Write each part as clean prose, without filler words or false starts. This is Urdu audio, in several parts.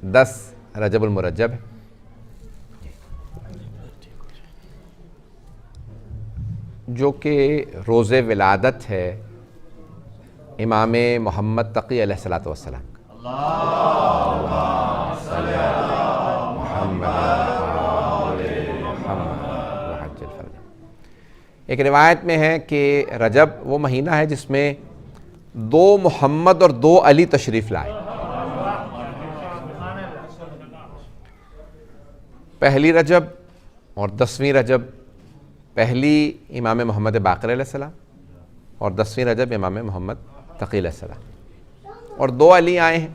10 رجب المرجب ہے۔ جو کہ روز ولادت ہے امام محمد تقی علیہ الصلوۃ والسلام۔ ایک روایت میں ہے کہ رجب وہ مہینہ ہے جس میں 2 محمد اور 2 علی تشریف لائے۔ پہلی رجب اور 10ویں رجب، پہلی امام محمد باقر علیہ السلام اور 10ویں رجب امام محمد تقی علیہ السلام، اور 2 علی آئے ہیں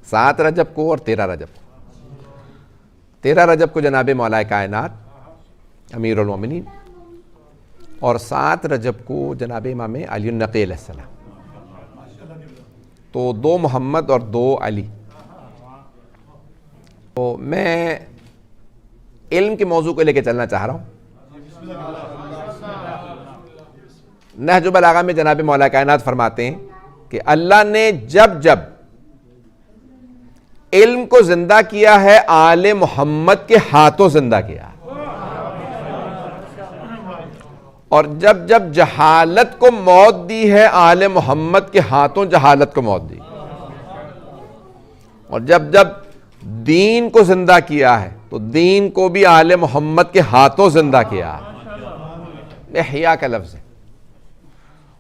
7 رجب کو اور 13 رجب کو۔ 13 رجب کو جناب مولا کائنات امیر المومنین، اور 7 رجب کو جناب امام علی النقی علیہ السلام۔ تو 2 محمد اور 2 علی۔ تو میں علم کے موضوع کو لے کے چلنا چاہ رہا ہوں۔ نہج البلاغہ میں جناب مولا کائنات فرماتے ہیں کہ اللہ نے جب جب علم کو زندہ کیا ہے آل محمد کے ہاتھوں زندہ کیا، اور جب جب جہالت کو موت دی ہے آل محمد کے ہاتھوں جہالت کو موت دی، اور جب جب دین کو زندہ کیا ہے تو دین کو بھی آل محمد کے ہاتھوں زندہ کیا۔ احیاء کا لفظ ہے۔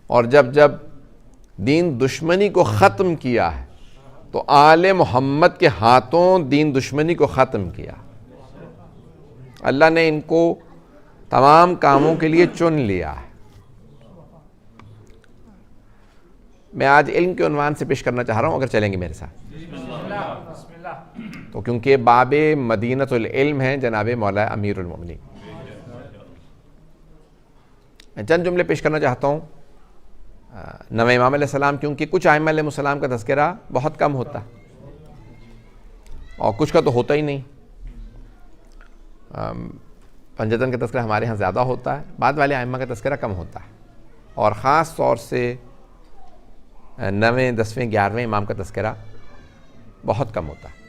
اور جب جب دین دشمنی کو ختم کیا ہے تو آل محمد کے ہاتھوں دین دشمنی کو ختم کیا۔ اللہ نے ان کو تمام کاموں کے لیے چن لیا ہے۔ میں آج علم کے عنوان سے پیش کرنا چاہ رہا ہوں، اگر چلیں گے میرے ساتھ تو، کیونکہ باب مدینۃ العلم ہے جناب مولا امیر المومنین۔ میں چند جملے پیش کرنا چاہتا ہوں۔ نویں امام علیہ السلام، کیونکہ کچھ ائمہ علیہ السلام کا تذکرہ بہت کم ہوتا اور کچھ کا تو ہوتا ہی نہیں۔ پنجتن کا تذکرہ ہمارے ہاں زیادہ ہوتا ہے، بعد والے ائمہ کا تذکرہ کم ہوتا ہے، اور خاص طور سے 9ویں 10ویں 11ویں امام کا تذکرہ بہت کم ہوتا ہے۔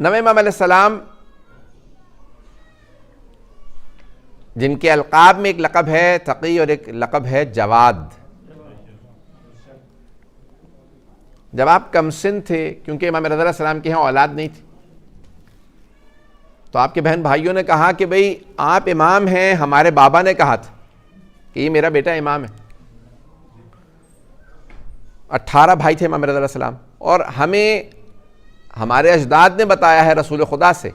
9ویں امام علیہ السلام جن کے القاب میں ایک لقب ہے تقی اور ایک لقب ہے جواد۔ جب آپ کم سن تھے، کیونکہ امام رضا علیہ السلام کے ہاں اولاد نہیں تھی، تو آپ کے بہن بھائیوں نے کہا کہ بھئی آپ امام ہیں، ہمارے بابا نے کہا تھا کہ یہ میرا بیٹا امام ہے۔ 18 بھائی تھے امام رضا علیہ السلام، اور ہمیں ہمارے اجداد نے بتایا ہے رسول خدا سے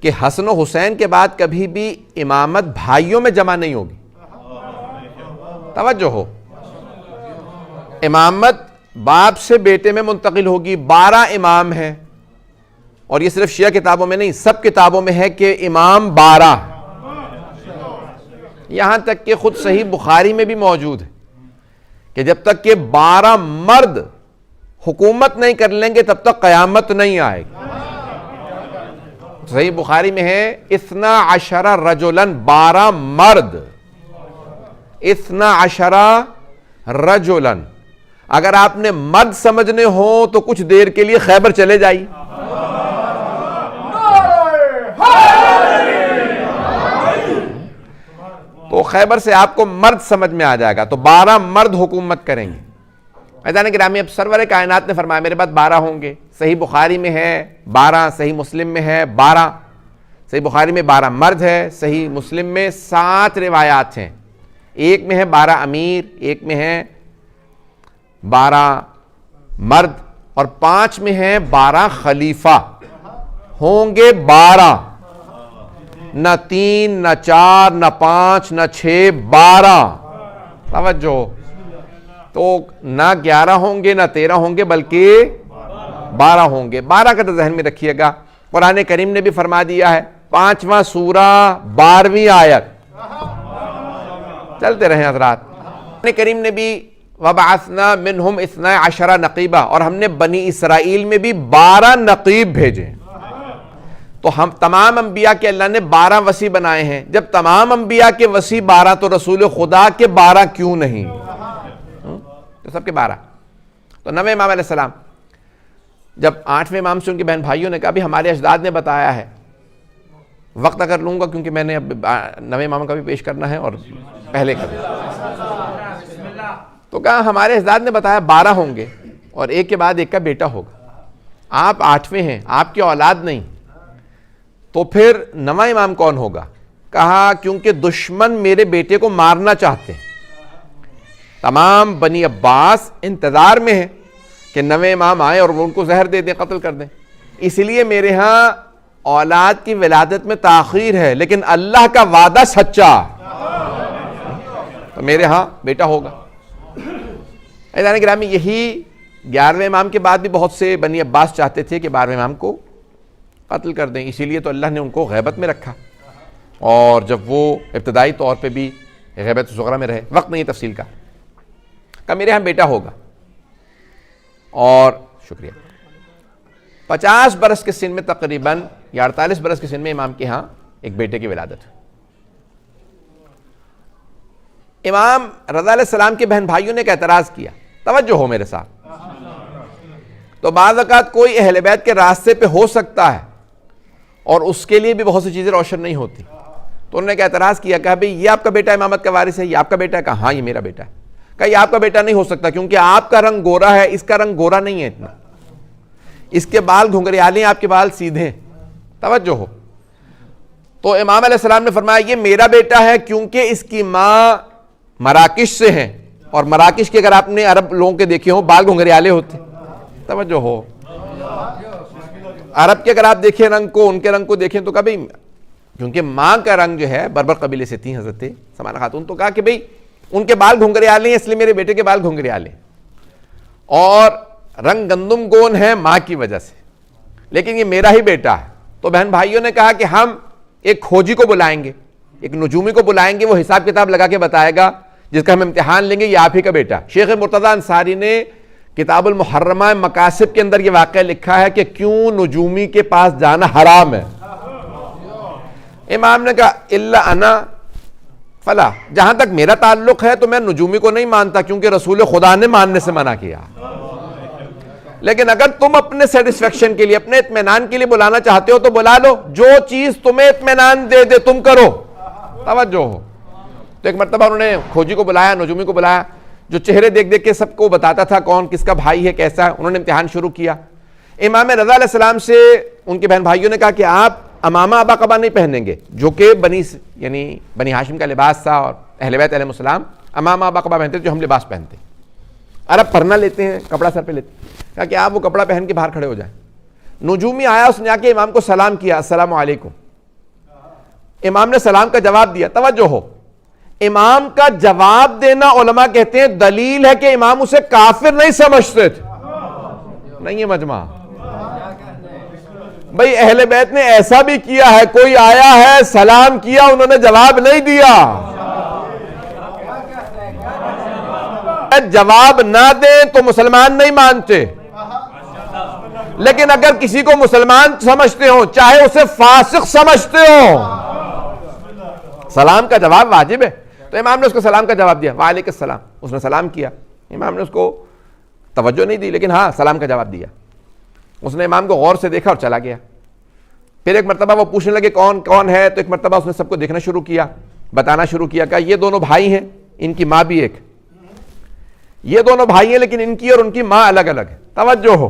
کہ حسن و حسین کے بعد کبھی بھی امامت بھائیوں میں جمع نہیں ہوگی۔ توجہ ہو، امامت باپ سے بیٹے میں منتقل ہوگی۔ 12 امام ہیں، اور یہ صرف شیعہ کتابوں میں نہیں، سب کتابوں میں ہے کہ امام 12، یہاں تک کہ خود صحیح بخاری میں بھی موجود ہے کہ جب تک کہ 12 مرد حکومت نہیں کر لیں گے تب تک قیامت نہیں آئے گی۔ صحیح بخاری میں ہے 12 رجلاً، 12 مرد، 12 رجلاً۔ اگر آپ نے مرد سمجھنے ہوں تو کچھ دیر کے لیے خیبر چلے جائیے۔ تو خیبر سے آپ کو مرد سمجھ میں آ جائے گا۔ تو 12 مرد حکومت کریں گے۔ عزیزان گرامی، اب سرور کائنات نے فرمایا میرے بعد 12 ہوں گے۔ صحیح بخاری میں ہے 12، صحیح مسلم میں ہے 12۔ صحیح بخاری میں 12 مرد ہے، صحیح مسلم میں 7 روایات ہیں۔ ایک میں ہے 12 امیر، ایک میں ہے 12 مرد، اور 5 میں ہے 12 خلیفہ۔ ہوں گے 12، نہ 3 نہ 4 نہ 5 نہ 6، 12۔ توجہ، تو نہ 11 ہوں گے نہ 13 ہوں گے بلکہ 12 ہوں گے۔ 12 کا تو ذہن میں رکھیے گا۔ قرآن کریم نے بھی فرما دیا ہے 5واں سورہ 12ویں آیت، چلتے رہیں حضرات۔ قرآن کریم نے بھی وَبَعَثْنَا مِنْهُمْ 12 نقیبا، اور ہم نے بنی اسرائیل میں بھی 12 نقیب بھیجے۔ تو ہم تمام انبیاء کے اللہ نے 12 وصی بنائے ہیں۔ جب تمام انبیاء کے وصی 12 تو رسول خدا کے 12 کیوں نہیں؟ سب کے 12. تو 9ویں امام علیہ السلام. جب 8ویں امام سے ان کے بہن بھائیوں نے کہا بھی ہمارے اجداد نے بتایا ہے, وقت اگر لوں گا کیونکہ میں نے اب 9ویں امام کا بھی پیش کرنا ہے اور پہلے کا بھی, تو کہا ہمارے اجداد نے بتایا 12 ہوں گے اور ایک کے بعد ایک کا بیٹا ہوگا. آپ 8ویں ہیں, آپ کی اولاد نہیں, تو پھر 9واں امام کون ہوگا؟ کہا کیونکہ دشمن میرے بیٹے کو مارنا چاہتے ہیں. تمام بنی عباس انتظار میں ہیں کہ 9ویں امام آئے اور وہ ان کو زہر دے دیں, قتل کر دیں. اس لیے میرے ہاں اولاد کی ولادت میں تاخیر ہے, لیکن اللہ کا وعدہ سچا, تو میرے ہاں بیٹا ہوگا. عزیزان گرامی, یہی 11ویں امام کے بعد بھی بہت سے بنی عباس چاہتے تھے کہ 12ویں امام کو قتل کر دیں, اسی لیے تو اللہ نے ان کو غیبت میں رکھا, اور جب وہ ابتدائی طور پہ بھی غیبت صغریٰ میں رہے, وقت نہیں تفصیل کا, کہ میرے ہاں بیٹا ہوگا. اور شکریہ, 50 برس کے سن میں تقریباً یا 48 برس کے سن میں امام کے ہاں ایک بیٹے کی ولادت. امام رضا علیہ السلام کے بہن بھائیوں نے ایک اعتراض کیا, توجہ ہو میرے ساتھ. تو بعض اوقات کوئی اہل بیت کے راستے پہ ہو سکتا ہے اور اس کے لیے بھی بہت سی چیزیں روشن نہیں ہوتی, تو انہوں نے ایک اعتراض کیا, کہا بھئی یہ آپ کا بیٹا امامت کا وارث ہے, یہ آپ کا بیٹا ہے؟ کہا ہاں یہ میرا بیٹا ہے. کہا یہ آپ کا بیٹا نہیں ہو سکتا کیونکہ آپ کا رنگ گورا ہے, اس کا رنگ گورا نہیں ہے اتنا, اس کے بال گھنگریالے ہیں, آپ کے بال سیدھے ہیں. توجہ ہو. تو امام علیہ السلام نے فرمایا یہ میرا بیٹا ہے کیونکہ اس کی ماں مراکش سے ہیں, اور مراکش کے اگر آپ نے عرب لوگوں کے دیکھے ہوں بال گھنگریالے ہوتے. توجہ ہو. عرب کے اگر آپ دیکھیں رنگ کو, ان کے رنگ کو دیکھیں تو کہا بھئی کیونکہ ماں کا رنگ جو ہے بربر قبیلے سے تھی حضرت سمانہ خاتون, تو کہا کہ بھئی ان کے بال گھنگریالے ہیں اس لیے میرے بیٹے کے بال گھنگریالے ہیں, اور رنگ گندم گون ہے ماں کی وجہ سے, لیکن یہ میرا ہی بیٹا ہے. تو بہن بھائیوں نے کہا کہ ہم ایک کھوجی کو بلائیں گے, ایک نجومی کو بلائیں گے, وہ حساب کتاب لگا کے بتائے گا, جس کا ہم امتحان لیں گے, یہ آپ ہی کا بیٹا. شیخ مرتضیٰ انصاری نے کتاب المحرمہ مقاصد کے اندر یہ واقعہ لکھا ہے کہ کیوں نجومی کے پاس جانا حرام ہے. امام نے کہا الا انا فلا, جہاں تک میرا تعلق ہے تو میں نجومی کو نہیں مانتا کیونکہ رسول خدا نے ماننے سے منع کیا, لیکن اگر تم اپنے سیٹسفیکشن کے لیے, اپنے اطمینان کے لیے بلانا چاہتے ہو تو بلا لو, جو چیز تمہیں اطمینان دے دے تم کرو. توجہ ہو. تو ایک مرتبہ انہوں نے کھوجی کو بلایا, نجومی کو بلایا, جو چہرے دیکھ دیکھ کے سب کو بتاتا تھا کون کس کا بھائی ہے کیسا ہے. انہوں نے امتحان شروع کیا. امام رضا علیہ السلام سے ان کے بہن بھائیوں نے کہا کہ آپ امامہ ابا قبا نہیں پہنیں گے, جو کہ بنی ہاشم کا لباس تھا, اور اہل بیت علیہ السلام امامہ ابا قبا پہنتے جو ہم لباس پہنتے. عرب پرنا لیتے ہیں, کپڑا سر پہ لیتے ہیں. کہا کہ آپ وہ کپڑا پہن کے باہر کھڑے ہو جائیں. نجومی آیا, اس نے آ کے امام کو سلام کیا, السلام علیکم. امام نے سلام کا جواب دیا. توجہ ہو, امام کا جواب دینا علماء کہتے ہیں دلیل ہے کہ امام اسے کافر نہیں سمجھتے تھے. نہیں ہے مجمع بھئی, اہل بیت نے ایسا بھی کیا ہے, کوئی آیا ہے سلام کیا, انہوں نے جواب نہیں دیا. جواب نہ دیں تو مسلمان نہیں مانتے, لیکن اگر کسی کو مسلمان سمجھتے ہو, چاہے اسے فاسق سمجھتے ہو, سلام کا جواب واجب ہے. تو امام نے اس کو سلام کا جواب دیا, وعلیکم السلام. اس نے سلام کیا, امام نے اس کو توجہ نہیں دی, لیکن ہاں سلام کا جواب دیا. اس نے امام کو غور سے دیکھا اور چلا گیا. پھر ایک مرتبہ وہ پوچھنے لگے کون کون ہے, تو ایک مرتبہ اس نے سب کو دیکھنا شروع کیا, بتانا شروع کیا. کہا یہ دونوں بھائی ہیں, ان کی ماں بھی ایک, یہ دونوں بھائی ہیں لیکن ان کی اور ان کی ماں الگ الگ ہے. توجہ ہو.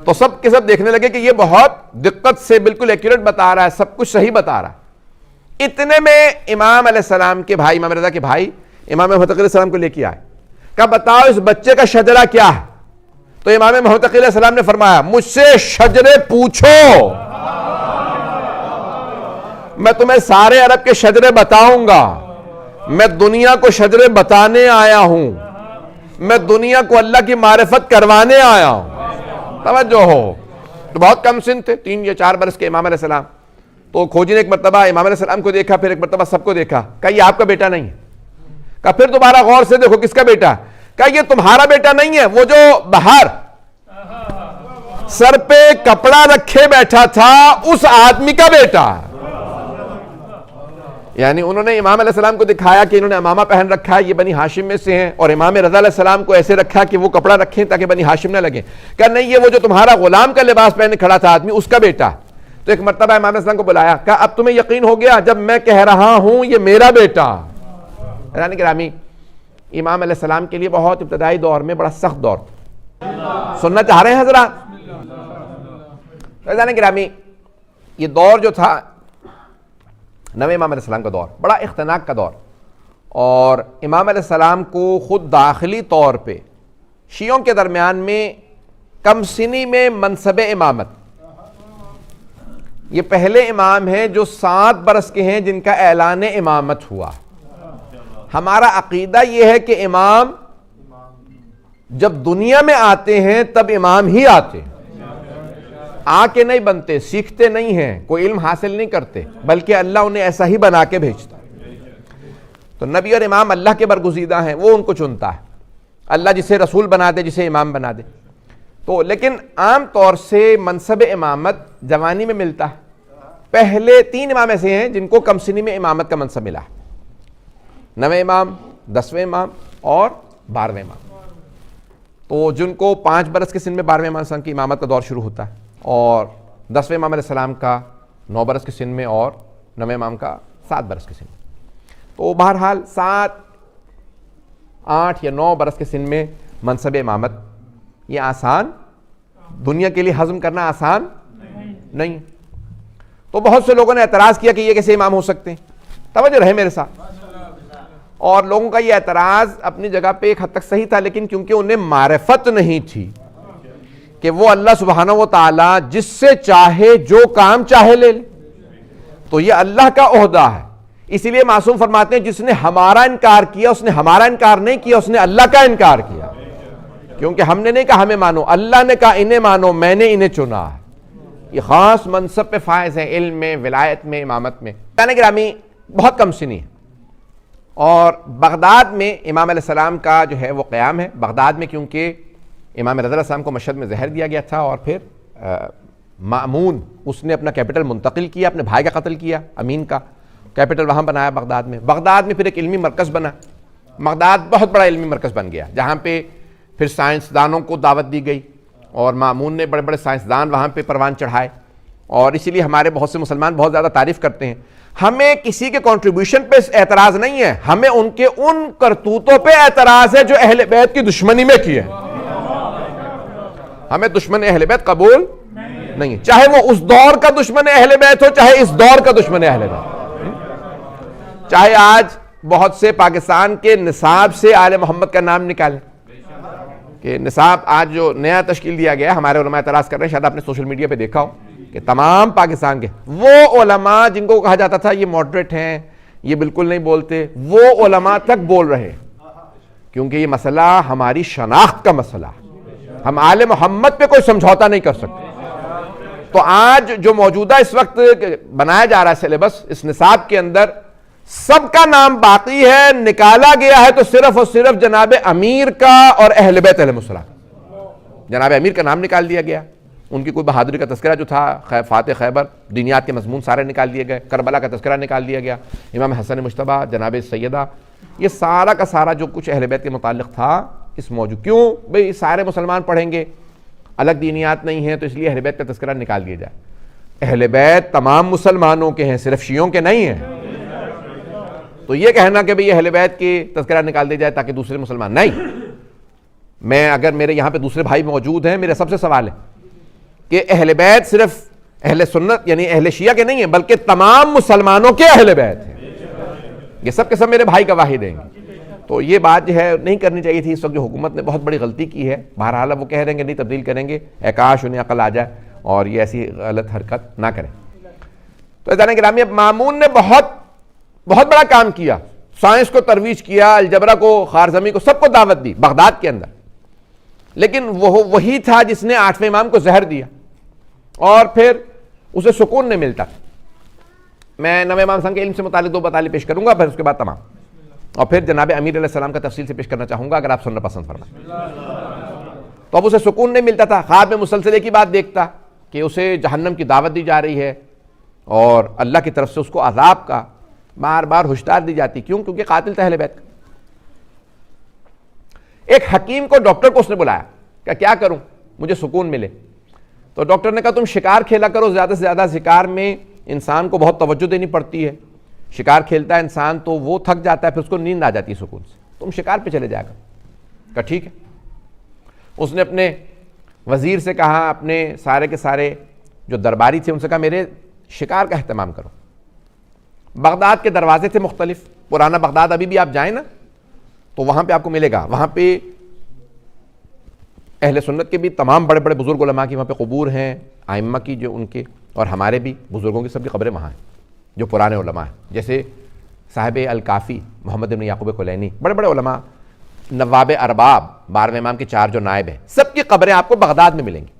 تو سب کے سب دیکھنے لگے کہ یہ بہت دقت سے بالکل ایکوریٹ بتا رہا ہے, سب کچھ صحیح بتا رہا ہے. اتنے میں امام علیہ السلام کے بھائی, امام رضا کے بھائی امام محمد علیہ السلام کو لے کے آئے. کہا بتاؤ اس بچے کا شجرہ کیا ہے. تو امام محمد علیہ السلام نے فرمایا مجھ سے شجرے پوچھو, میں تمہیں سارے عرب کے شجرے بتاؤں گا. میں دنیا کو شجرے بتانے آیا ہوں, میں دنیا کو اللہ کی معرفت کروانے آیا ہوں. توجہ ہو. تو بہت کم سن تھے, 3 یا 4 برس کے امام علیہ السلام. تو کھوجی نے ایک مرتبہ امام علیہ السلام کو دیکھا, پھر ایک مرتبہ سب کو دیکھا. کہا یہ آپ کا بیٹا نہیں ہے. کہا پھر دوبارہ غور سے دیکھو کس کا بیٹا ہے. کہا یہ تمہارا بیٹا نہیں ہے, وہ جو باہر سر پہ کپڑا رکھے بیٹھا تھا اس آدمی کا بیٹا. یعنی انہوں نے امام علیہ السلام کو دکھایا کہ انہوں نے امامہ پہن رکھا ہے، یہ بنی ہاشم میں سے ہیں، اور امام رضا علیہ السلام کو ایسے رکھا کہ وہ کپڑا رکھیں تاکہ بنی ہاشم نہ لگیں. کہ نہیں، یہ وہ جو تمہارا غلام کا لباس پہنے کھڑا تھا آدمی، اس کا بیٹا. تو ایک مرتبہ امام علیہ السلام کو بلایا، کہا اب تمہیں یقین ہو گیا جب میں کہہ رہا ہوں یہ میرا بیٹا. حضرات گرامی، امام علیہ السلام کے لیے بہت ابتدائی دور میں بڑا سخت دور تھا. سننا چاہ رہے ہیں حضرات؟ حضرات گرامی، یہ دور جو تھا نویں امام علیہ السلام کا دور، بڑا اختناق کا دور، اور امام علیہ السلام کو خود داخلی طور پہ شیعوں کے درمیان میں کم سنی میں منصب امامت، یہ پہلے امام ہیں جو 7 برس کے ہیں جن کا اعلان امامت ہوا. ہمارا عقیدہ یہ ہے کہ امام جب دنیا میں آتے ہیں تب امام ہی آتے ہیں، آ کے نہیں بنتے، سیکھتے نہیں ہیں، کوئی علم حاصل نہیں کرتے، بلکہ اللہ انہیں ایسا ہی بنا کے بھیجتا. تو نبی اور امام اللہ کے برگزیدہ ہیں، وہ ان کو چنتا ہے، اللہ جسے رسول بنا دے، جسے امام بنا دے. تو لیکن عام طور سے منصب امامت جوانی میں ملتا ہے. پہلے 3 امام ایسے ہیں جن کو کم سنی میں امامت کا منصب ملا ہے، 9ویں امام، 10ویں امام اور 12ویں امام. تو جن کو 5 برس کے سن میں 12ویں امام کی امامت کا دور شروع ہوتا ہے، اور 10ویں امام علیہ السلام کا 9 برس کے سن میں، اور 9ویں امام کا 7 برس کے سن میں. تو بہرحال 7، 8 یا 9 برس کے سن میں منصب امامت یہ آسان، دنیا کے لیے ہضم کرنا آسان نہیں. تو بہت سے لوگوں نے اعتراض کیا کہ یہ کیسے امام ہو سکتے ہیں. توجہ رہے میرے ساتھ. اور لوگوں کا یہ اعتراض اپنی جگہ پہ ایک حد تک صحیح تھا، لیکن کیونکہ انہیں معرفت نہیں تھی کہ وہ اللہ سبحانہ و تعالی جس سے چاہے جو کام چاہے لے لے، تو یہ اللہ کا عہدہ ہے. اسی لیے معصوم فرماتے ہیں جس نے ہمارا انکار کیا اس نے ہمارا انکار نہیں کیا، اس نے اللہ کا انکار کیا. کیونکہ ہم نے نہیں کہا ہمیں مانو، اللہ نے کہا انہیں مانو، میں نے انہیں چنا ہے. یہ خاص منصب پہ فائز ہے، علم میں، ولایت میں، امامت میں. گرامی بہت کم سنی ہے. اور بغداد میں امام علیہ السلام کا جو ہے وہ قیام ہے. بغداد میں کیونکہ امام رضا علیہ السلام کو مشہد میں زہر دیا گیا تھا، اور پھر مأمون اس نے اپنا کیپٹل منتقل کیا، اپنے بھائی کا قتل کیا، امین کا کیپٹل وہاں بنایا بغداد میں. بغداد میں پھر ایک علمی مرکز بنا. بغداد بہت بڑا علمی مرکز بن گیا، جہاں پہ پھر سائنسدانوں کو دعوت دی گئی، اور مأمون نے بڑے بڑے سائنسدان وہاں پہ پروان چڑھائے. اور اسی لیے ہمارے بہت سے مسلمان بہت زیادہ تعریف کرتے ہیں. ہمیں کسی کے کنٹریبیوشن پہ اعتراض نہیں ہے، ہمیں ان کے ان کرتوتوں پہ اعتراض ہے جو اہل بیت کی دشمنی میں کیے. ہمیں دشمن اہل بیت قبول نہیں، چاہے وہ اس دور کا دشمن اہل بیت ہو، چاہے اس دور کا دشمن اہل بیت. چاہے آج بہت سے پاکستان کے نصاب سے آل محمد کا نام نکالیں، کہ نصاب آج جو نیا تشکیل دیا گیا، ہمارے علماء اعتراض کر رہے ہیں، شاید آپ نے سوشل میڈیا پہ دیکھا ہو کہ تمام پاکستان کے وہ علماء جن کو کہا جاتا تھا یہ ماڈریٹ ہیں، یہ بالکل نہیں بولتے، وہ علماء تک بول رہے ہیں. کیونکہ یہ مسئلہ ہماری شناخت کا مسئلہ ہے، ہم آل محمد پہ کوئی سمجھوتا نہیں کر سکتے. تو آج جو موجودہ اس وقت بنایا جا رہا ہے سلیبس، اس نصاب کے اندر سب کا نام باقی ہے، نکالا گیا ہے تو صرف اور صرف جناب امیر کا اور اہل بیت علیہ السلام. جناب امیر کا نام نکال دیا گیا، ان کی کوئی بہادری کا تذکرہ جو تھا، فاتح خیبر، دینیات کے مضمون سارے نکال دیے گئے، کربلا کا تذکرہ نکال دیا گیا، امام حسن مجتبیٰ، جناب سیدہ، یہ سارا کا سارا جو کچھ اہل بیت کے متعلق تھا اس موضوع. کیوں بھئی سارے مسلمان پڑھیں گے، الگ دینیات نہیں ہیں، تو اس لیے اہل بیت کا تذکرہ نکال دیا جائے. اہل بیت تمام مسلمانوں کے ہیں، صرف شیعوں کے نہیں ہیں. تو یہ کہنا کہ بھئی اہل بیت کی تذکرہ نکال دیا جائے تاکہ دوسرے مسلمان، نہیں. میں اگر میرے یہاں پہ دوسرے بھائی موجود ہیں، میرا سب سے سوال ہے کہ اہل بیت صرف اہل سنت یعنی اہل شیعہ کے نہیں ہیں، بلکہ تمام مسلمانوں کے اہل بیت ہیں. یہ سب کے سب میرے بھائی گواہی دیں گے. تو یہ بات جو ہے نہیں کرنی چاہیے تھی. اس وقت جو حکومت نے بہت بڑی غلطی کی ہے. بہرحال وہ کہہ رہے ہیں کہ نہیں تبدیل کریں گے، اے کاش انہیں عقل آ جائے اور یہ ایسی غلط حرکت نہ کریں. تو عزیزان گرامی، اب مامون نے بہت بڑا کام کیا، سائنس کو ترویج کیا، الجبرا کو، خوارزمی کو، سب کو دعوت دی بغداد کے اندر. لیکن وہی تھا جس نے 8ویں امام کو زہر دیا، اور پھر اسے سکون نہیں ملتا. میں 9ویں امام کے علم سے متعلق 2 مطالب پیش کروں گا، پھر اس کے بعد تمام، اور پھر جناب امیر علیہ السلام کا تفصیل سے پیش کرنا چاہوں گا اگر آپ سننا پسند فرمائیں. تو اب اسے سکون نہیں ملتا تھا، خواب میں مسلسل ایک ہی بات دیکھتا کہ اسے جہنم کی دعوت دی جا رہی ہے اور اللہ کی طرف سے اس کو عذاب کا. بار بار ہوشدار دی جاتی. کیوں؟ کیونکہ قاتل تھا اہل بیت کا. ایک حکیم کو ڈاکٹر کو اس نے بلایا کہ کیا کروں مجھے سکون ملے. تو ڈاکٹر نے کہا تم شکار کھیلا کرو, زیادہ سے زیادہ شکار میں انسان کو بہت توجہ دینی پڑتی ہے, شکار کھیلتا ہے انسان تو وہ تھک جاتا ہے, پھر اس کو نیند آ جاتی ہے سکون سے, تم شکار پہ چلے جایا کرو. کہا ٹھیک ہے. اس نے اپنے وزیر سے کہا, اپنے سارے کے سارے جو درباری تھے ان سے کہا میرے شکار کا اہتمام کرو. بغداد کے دروازے تھے مختلف, پرانا بغداد ابھی بھی آپ جائیں نا تو وہاں پہ آپ کو ملے گا, وہاں پہ اہل سنت کے بھی تمام بڑے بڑے بزرگ علماء کی وہاں پہ قبور ہیں, ائمہ کی جو ان کے اور ہمارے بھی بزرگوں کی سب کی قبریں وہاں ہیں جو پرانے علماء ہیں, جیسے صاحب الکافی محمد بن یعقوب کلینی, بڑے بڑے علماء, نواب ارباب 12ویں امام کے 4 جو نائب ہیں, سب کی قبریں آپ کو بغداد میں ملیں گی.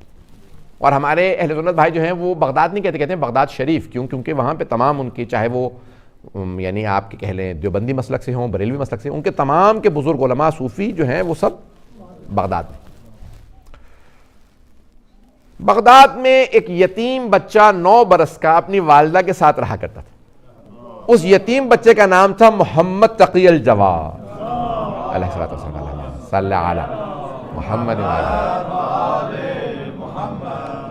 اور ہمارے اہل سنت بھائی جو ہیں وہ بغداد نہیں کہتے ہیں بغداد شریف. کیوں؟ کیونکہ وہاں پہ تمام ان کی, چاہے وہ یعنی آپ کے کہہ لیں دیوبندی مسلک سے ہوں, بریلوی مسلک سے, ان کے تمام کے بزرگ علماء صوفی جو ہیں وہ سب بغداد میں. بغداد میں ایک یتیم بچہ 9 برس کا اپنی والدہ کے ساتھ رہا کرتا تھا. اس یتیم بچے کا نام تھا محمد تقی الجواد علیہ الصلوۃ والسلام. صلی علی محمد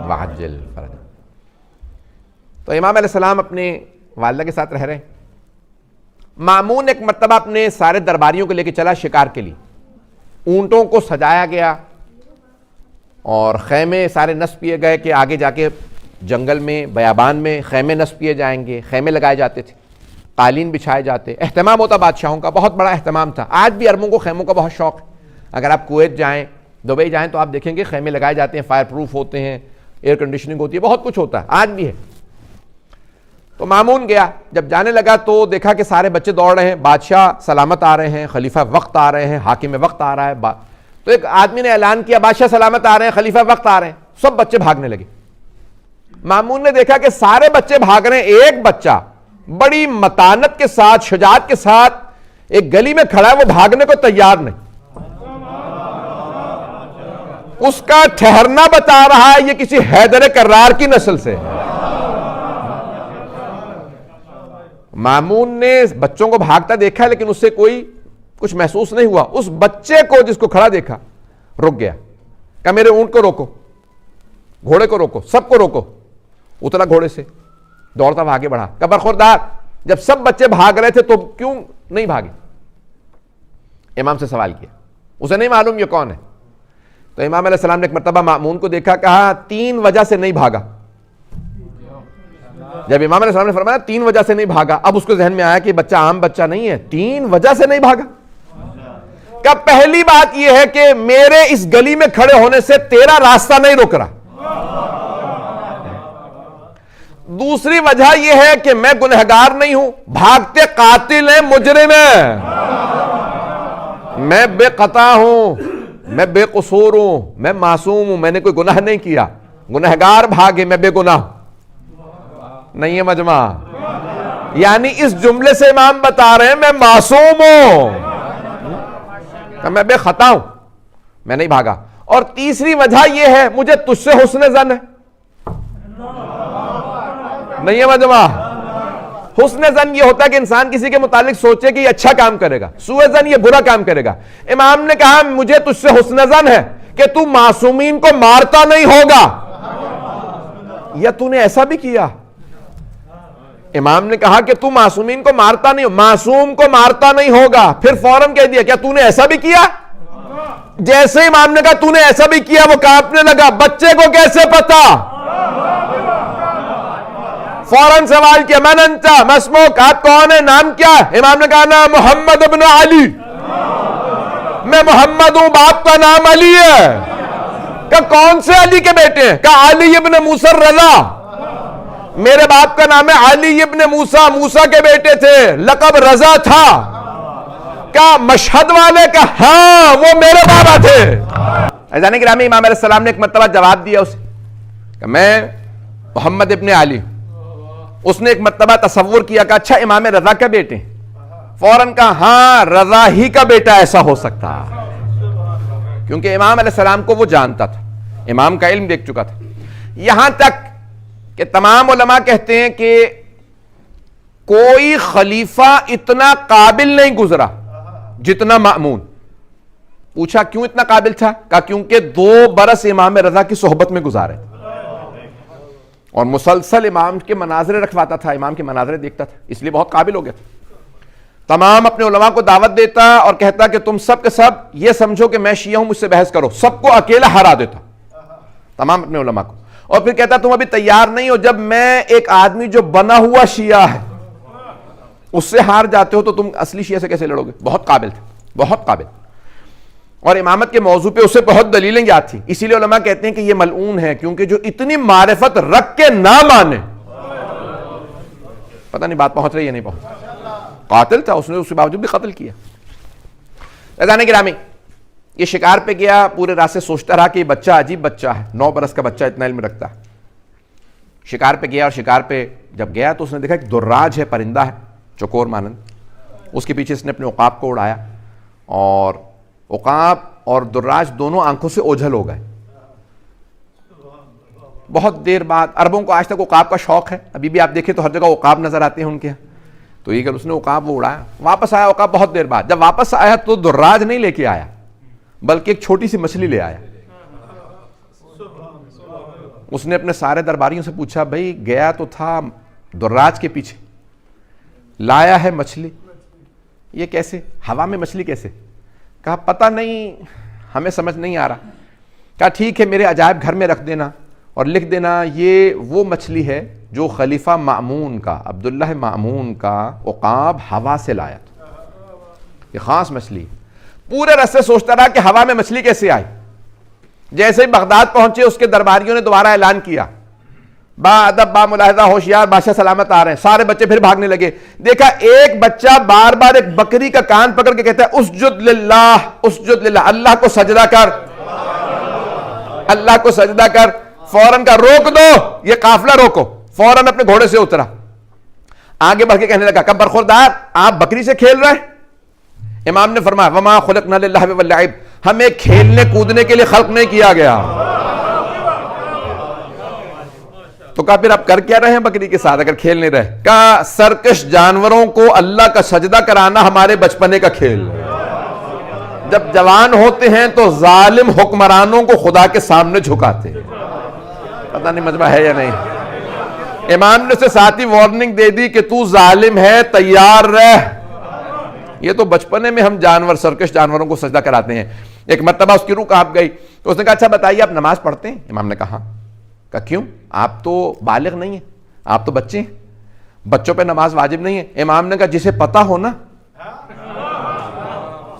وعجل فرج. تو امام علیہ السلام اپنے والدہ کے ساتھ رہ رہے ہیں. مامون ایک مرتبہ اپنے سارے درباریوں کو لے کے چلا شکار کے لیے. اونٹوں کو سجایا گیا اور خیمے سارے نصب کیے گئے کہ آگے جا کے جنگل میں بیابان میں خیمے نصب کیے جائیں گے. خیمے لگائے جاتے تھے, قالین بچھائے جاتے, اہتمام ہوتا بادشاہوں کا, بہت بڑا اہتمام تھا. آج بھی عربوں کو خیموں کا بہت شوق ہے. اگر آپ کویت جائیں, دبئی جائیں تو آپ دیکھیں گے خیمے لگائے جاتے ہیں, فائر پروف ہوتے ہیں, ایئر کنڈیشننگ ہوتی ہے, بہت کچھ ہوتا ہے, آج بھی ہے. تو مامون گیا, جب جانے لگا تو دیکھا کہ سارے بچے دوڑ رہے ہیں, بادشاہ سلامت آ رہے ہیں, خلیفہ وقت آ رہے ہیں, حاکم وقت آ رہا ہے. تو ایک آدمی نے اعلان کیا بادشاہ سلامت آ رہے ہیں, خلیفہ وقت آ رہے ہیں. سب بچے بھاگنے لگے. مامون نے دیکھا کہ سارے بچے بھاگ رہے ہیں, ایک بچہ بڑی متانت کے ساتھ, شجاعت کے ساتھ ایک گلی میں کھڑا ہے, وہ بھاگنے کو تیار نہیں. اس کا ٹھہرنا بتا رہا ہے یہ کسی حیدر کرار کی نسل سے ہے. مامون نے بچوں کو بھاگتا دیکھا لیکن اس سے کوئی کچھ محسوس نہیں ہوا. اس بچے کو جس کو کھڑا دیکھا رک گیا, کہا میرے اونٹ کو روکو, گھوڑے کو روکو, سب کو روکو. اترا گھوڑے سے, دوڑتا ہوا آگے بڑھا. کہا برخوردار, جب سب بچے بھاگ رہے تھے تو کیوں نہیں بھاگے؟ امام سے سوال کیا, اسے نہیں معلوم یہ کون ہے. تو امام علیہ السلام نے ایک مرتبہ مامون کو دیکھا, کہا 3 وجہ سے نہیں بھاگا. جب امام علیہ السلام نے فرمایا 3 وجہ سے نہیں بھاگا, اب اس کو ذہن میں آیا کہ بچہ عام بچہ نہیں ہے, 3 وجہ سے نہیں بھاگا. کہ پہلی بات یہ ہے کہ میرے اس گلی میں کھڑے ہونے سے تیرا راستہ نہیں رک رہا. دوسری وجہ یہ ہے کہ میں گنہگار نہیں ہوں, بھاگتے قاتل ہیں, مجرم ہیں, میں بے خطا ہوں, میں بے قصور ہوں, میں معصوم ہوں, میں نے کوئی گناہ نہیں کیا. گنہگار بھاگے, میں بے گناہ نہیں ہے مجمع. یعنی اس جملے سے امام بتا رہے ہیں میں معصوم ہوں, میں بے خطا ہوں, میں نہیں بھاگا. اور تیسری وجہ یہ ہے مجھے تجھ سے حسن ظن ہے. نہیں ہے مجمع. حسن ظن یہ ہوتا ہے کہ انسان کسی کے متعلق سوچے کہ یہ اچھا کام کرے گا, سوء ظن یہ برا کام کرے گا. امام نے کہا مجھے تجھ سے حسن ظن ہے کہ تو معصومین کو مارتا نہیں ہوگا, یا تو نے ایسا بھی کیا. امام نے کہا کہ تو معصومین کو مارتا نہیں, معصوم کو مارتا نہیں ہوگا. پھر فوراً کہہ دیا کیا تو نے ایسا بھی کیا؟ جیسے امام نے کہا تو نے ایسا بھی کیا, وہ کانپنے لگا. بچے کو کیسے پتا؟ فوراً سوال کیا من انت ما اسمک, آپ کون ہیں, نام کیا؟ امام نے کہا نام محمد ابن علی, میں محمد ہوں, باپ کا نام علی ہے. کہ کون سے علی کے بیٹے ہیں؟ کہ علی ابن موسیٰ الرضا, میرے باپ کا نام ہے علی ابن موسیٰ, موسیٰ کے بیٹے تھے, لقب رضا تھا. کہا مشہد والے, کا ہاں وہ میرے بابا تھے. عزیزان گرامی, امام علیہ السلام نے ایک مرتبہ جواب دیا اسے کہ میں محمد ابن علی. اس نے ایک مرتبہ تصور کیا کہ اچھا امام رضا کا بیٹے, فوراً کہا ہاں رضا ہی کا بیٹا ایسا ہو سکتا, کیونکہ امام علیہ السلام کو وہ جانتا تھا, امام کا علم دیکھ چکا تھا. یہاں تک کہ تمام علماء کہتے ہیں کہ کوئی خلیفہ اتنا قابل نہیں گزرا جتنا مأمون. پوچھا کیوں اتنا قابل تھا؟ کہا کیونکہ 2 برس امام رضا کی صحبت میں گزارے اور مسلسل امام کے مناظرے رکھواتا تھا، امام کے مناظرے دیکھتا تھا، اس لیے بہت قابل ہو گیا تھا. تمام اپنے علماء کو دعوت دیتا اور کہتا کہ تم سب کے سب یہ سمجھو کہ میں شیعہ ہوں، مجھ سے بحث کرو. سب کو اکیلا ہرا دیتا، تمام اپنے علماء کو. اور پھر کہتا تم ابھی تیار نہیں ہو، جب میں ایک آدمی جو بنا ہوا شیعہ ہے اس سے ہار جاتے ہو تو تم اصلی شیعہ سے کیسے لڑو گے؟ بہت قابل تھے، بہت قابل. اور امامت کے موضوع پہ اسے بہت دلیلیں یاد تھی. اسی لیے علماء کہتے ہیں کہ یہ ملعون ہے، کیونکہ جو اتنی معرفت رکھ کے نہ مانے. پتہ نہیں بات پہنچ رہی ہے نہیں پہنچ رہی. قاتل تھا، اس نے اس کے باوجود بھی قتل کیا. عزیزان گرامی، یہ شکار پہ گیا، پورے راستے سوچتا رہا کہ یہ بچہ عجیب بچہ ہے، 9 برس کا بچہ اتنا علم رکھتا ہے. شکار پہ گیا اور شکار پہ جب گیا تو اس نے دیکھا ایک دراج ہے، پرندہ ہے چکور مانند. اس کے پیچھے اس نے اپنے عقاب کو اڑایا اور عقاب اور دراج دونوں آنکھوں سے اوجھل ہو گئے. بہت دیر بعد، عربوں کو آج تک عقاب کا شوق ہے، ابھی بھی آپ دیکھیں تو ہر جگہ عقاب نظر آتے ہیں ان کے. تو یہ کہ اس نے عقاب وہ اڑایا، واپس آیا عقاب بہت دیر بعد. جب واپس آیا تو دراج نہیں لے کے آیا بلکہ ایک چھوٹی سی مچھلی لے آیا. اس نے اپنے سارے درباریوں سے پوچھا بھائی گیا تو تھا دراج کے پیچھے، لایا ہے مچھلی، یہ کیسے؟ ہوا میں مچھلی کیسے؟ کہا پتہ نہیں، ہمیں سمجھ نہیں آ رہا. کہا ٹھیک ہے، میرے عجائب گھر میں رکھ دینا اور لکھ دینا یہ وہ مچھلی ہے جو خلیفہ مأمون کا، عبداللہ مأمون کا عقاب ہوا سے لایا تھا. یہ خاص مچھلی. پورے راستے سوچتا رہا کہ ہوا میں مچھلی کیسے آئی. جیسے ہی بغداد پہنچے اس کے درباریوں نے دوبارہ اعلان کیا، با ادب با ملاحظہ ہوشیار بادشاہ سلامت آ رہے ہیں. سارے بچے پھر بھاگنے لگے. دیکھا ایک بچہ بار بار ایک بکری کا کان پکڑ کے کہتا ہے اسجد للہ، اسجد للہ، اللہ کو سجدہ کر، اللہ کو سجدہ کر. فوراً کا روک دو، یہ قافلہ روکو. فوراً اپنے گھوڑے سے اترا، آگے بڑھ کے کہنے لگا کہ برخوردار آپ بکری سے کھیل رہے ہیں؟ امام نے فرمایا وما خلقنا للہو واللعب، ہمیں کھیلنے کودنے کے لیے خلق نہیں کیا گیا. تو کہا پھر آپ کر کیا رہے ہیں بکری کے ساتھ اگر کھیل نہیں رہے؟ کہا سرکش جانوروں کو اللہ کا سجدہ کرانا ہمارے بچپنے کا کھیل ہے. جب جوان ہوتے ہیں تو ظالم حکمرانوں کو خدا کے سامنے جھکاتے ہیں. پتہ نہیں مجمع ہے یا نہیں. امام نے اسے ساتھ ہی وارننگ دے دی کہ تو ظالم ہے، تیار رہ. یہ تو بچپنے میں ہم جانور، سرکش جانوروں کو سجدہ کراتے ہیں. ایک مرتبہ اس کی روح کانپ گئی تو اس نے کہا اچھا بتائیے آپ نماز پڑھتے ہیں؟ امام نے کہا کہا کیوں؟ آپ تو بالغ نہیں ہیں، آپ تو بچے ہیں، بچوں پہ نماز واجب نہیں ہے. امام نے کہا جسے پتا ہو نا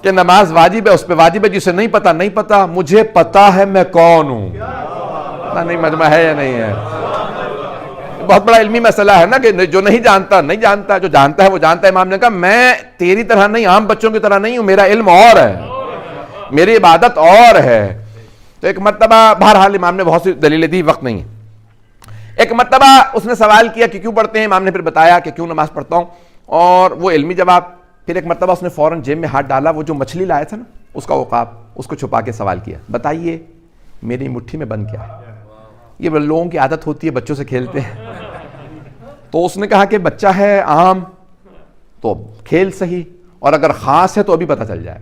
کہ نماز واجب ہے اس پہ واجب ہے، جسے نہیں پتا نہیں پتا. مجھے پتا ہے میں کون ہوں. نہیں مجمع ہے یا نہیں ہے؟ بہت بڑا علمی مسئلہ ہے نا کہ جو نہیں جانتا نہیں جانتا، جو جانتا ہے وہ جانتا ہے. امام نے کہا میں تیری طرح نہیں، عام بچوں کی طرح نہیں ہوں، میرا علم اور ہے، میری عبادت اور ہے. تو ایک مرتبہ بہرحال امام نے بہت سی دلیلیں دی، وقت نہیں ہے. ایک مرتبہ اس نے سوال کیا کہ کیوں پڑھتے ہیں؟ امام نے پھر بتایا کہ کیوں نماز پڑھتا ہوں، اور وہ علمی جواب. پھر ایک مرتبہ اس نے فوراً جیب میں ہاتھ ڈالا، وہ جو مچھلی لایا تھا نا اس کا عقاب، اس کو چھپا کے سوال کیا بتائیے میری مٹھی میں بند کیا ہے؟ یہ لوگوں کی عادت ہوتی ہے، بچوں سے کھیلتے ہیں. تو اس نے کہا کہ بچہ ہے عام تو کھیل صحیح، اور اگر خاص ہے تو ابھی پتہ چل جائے.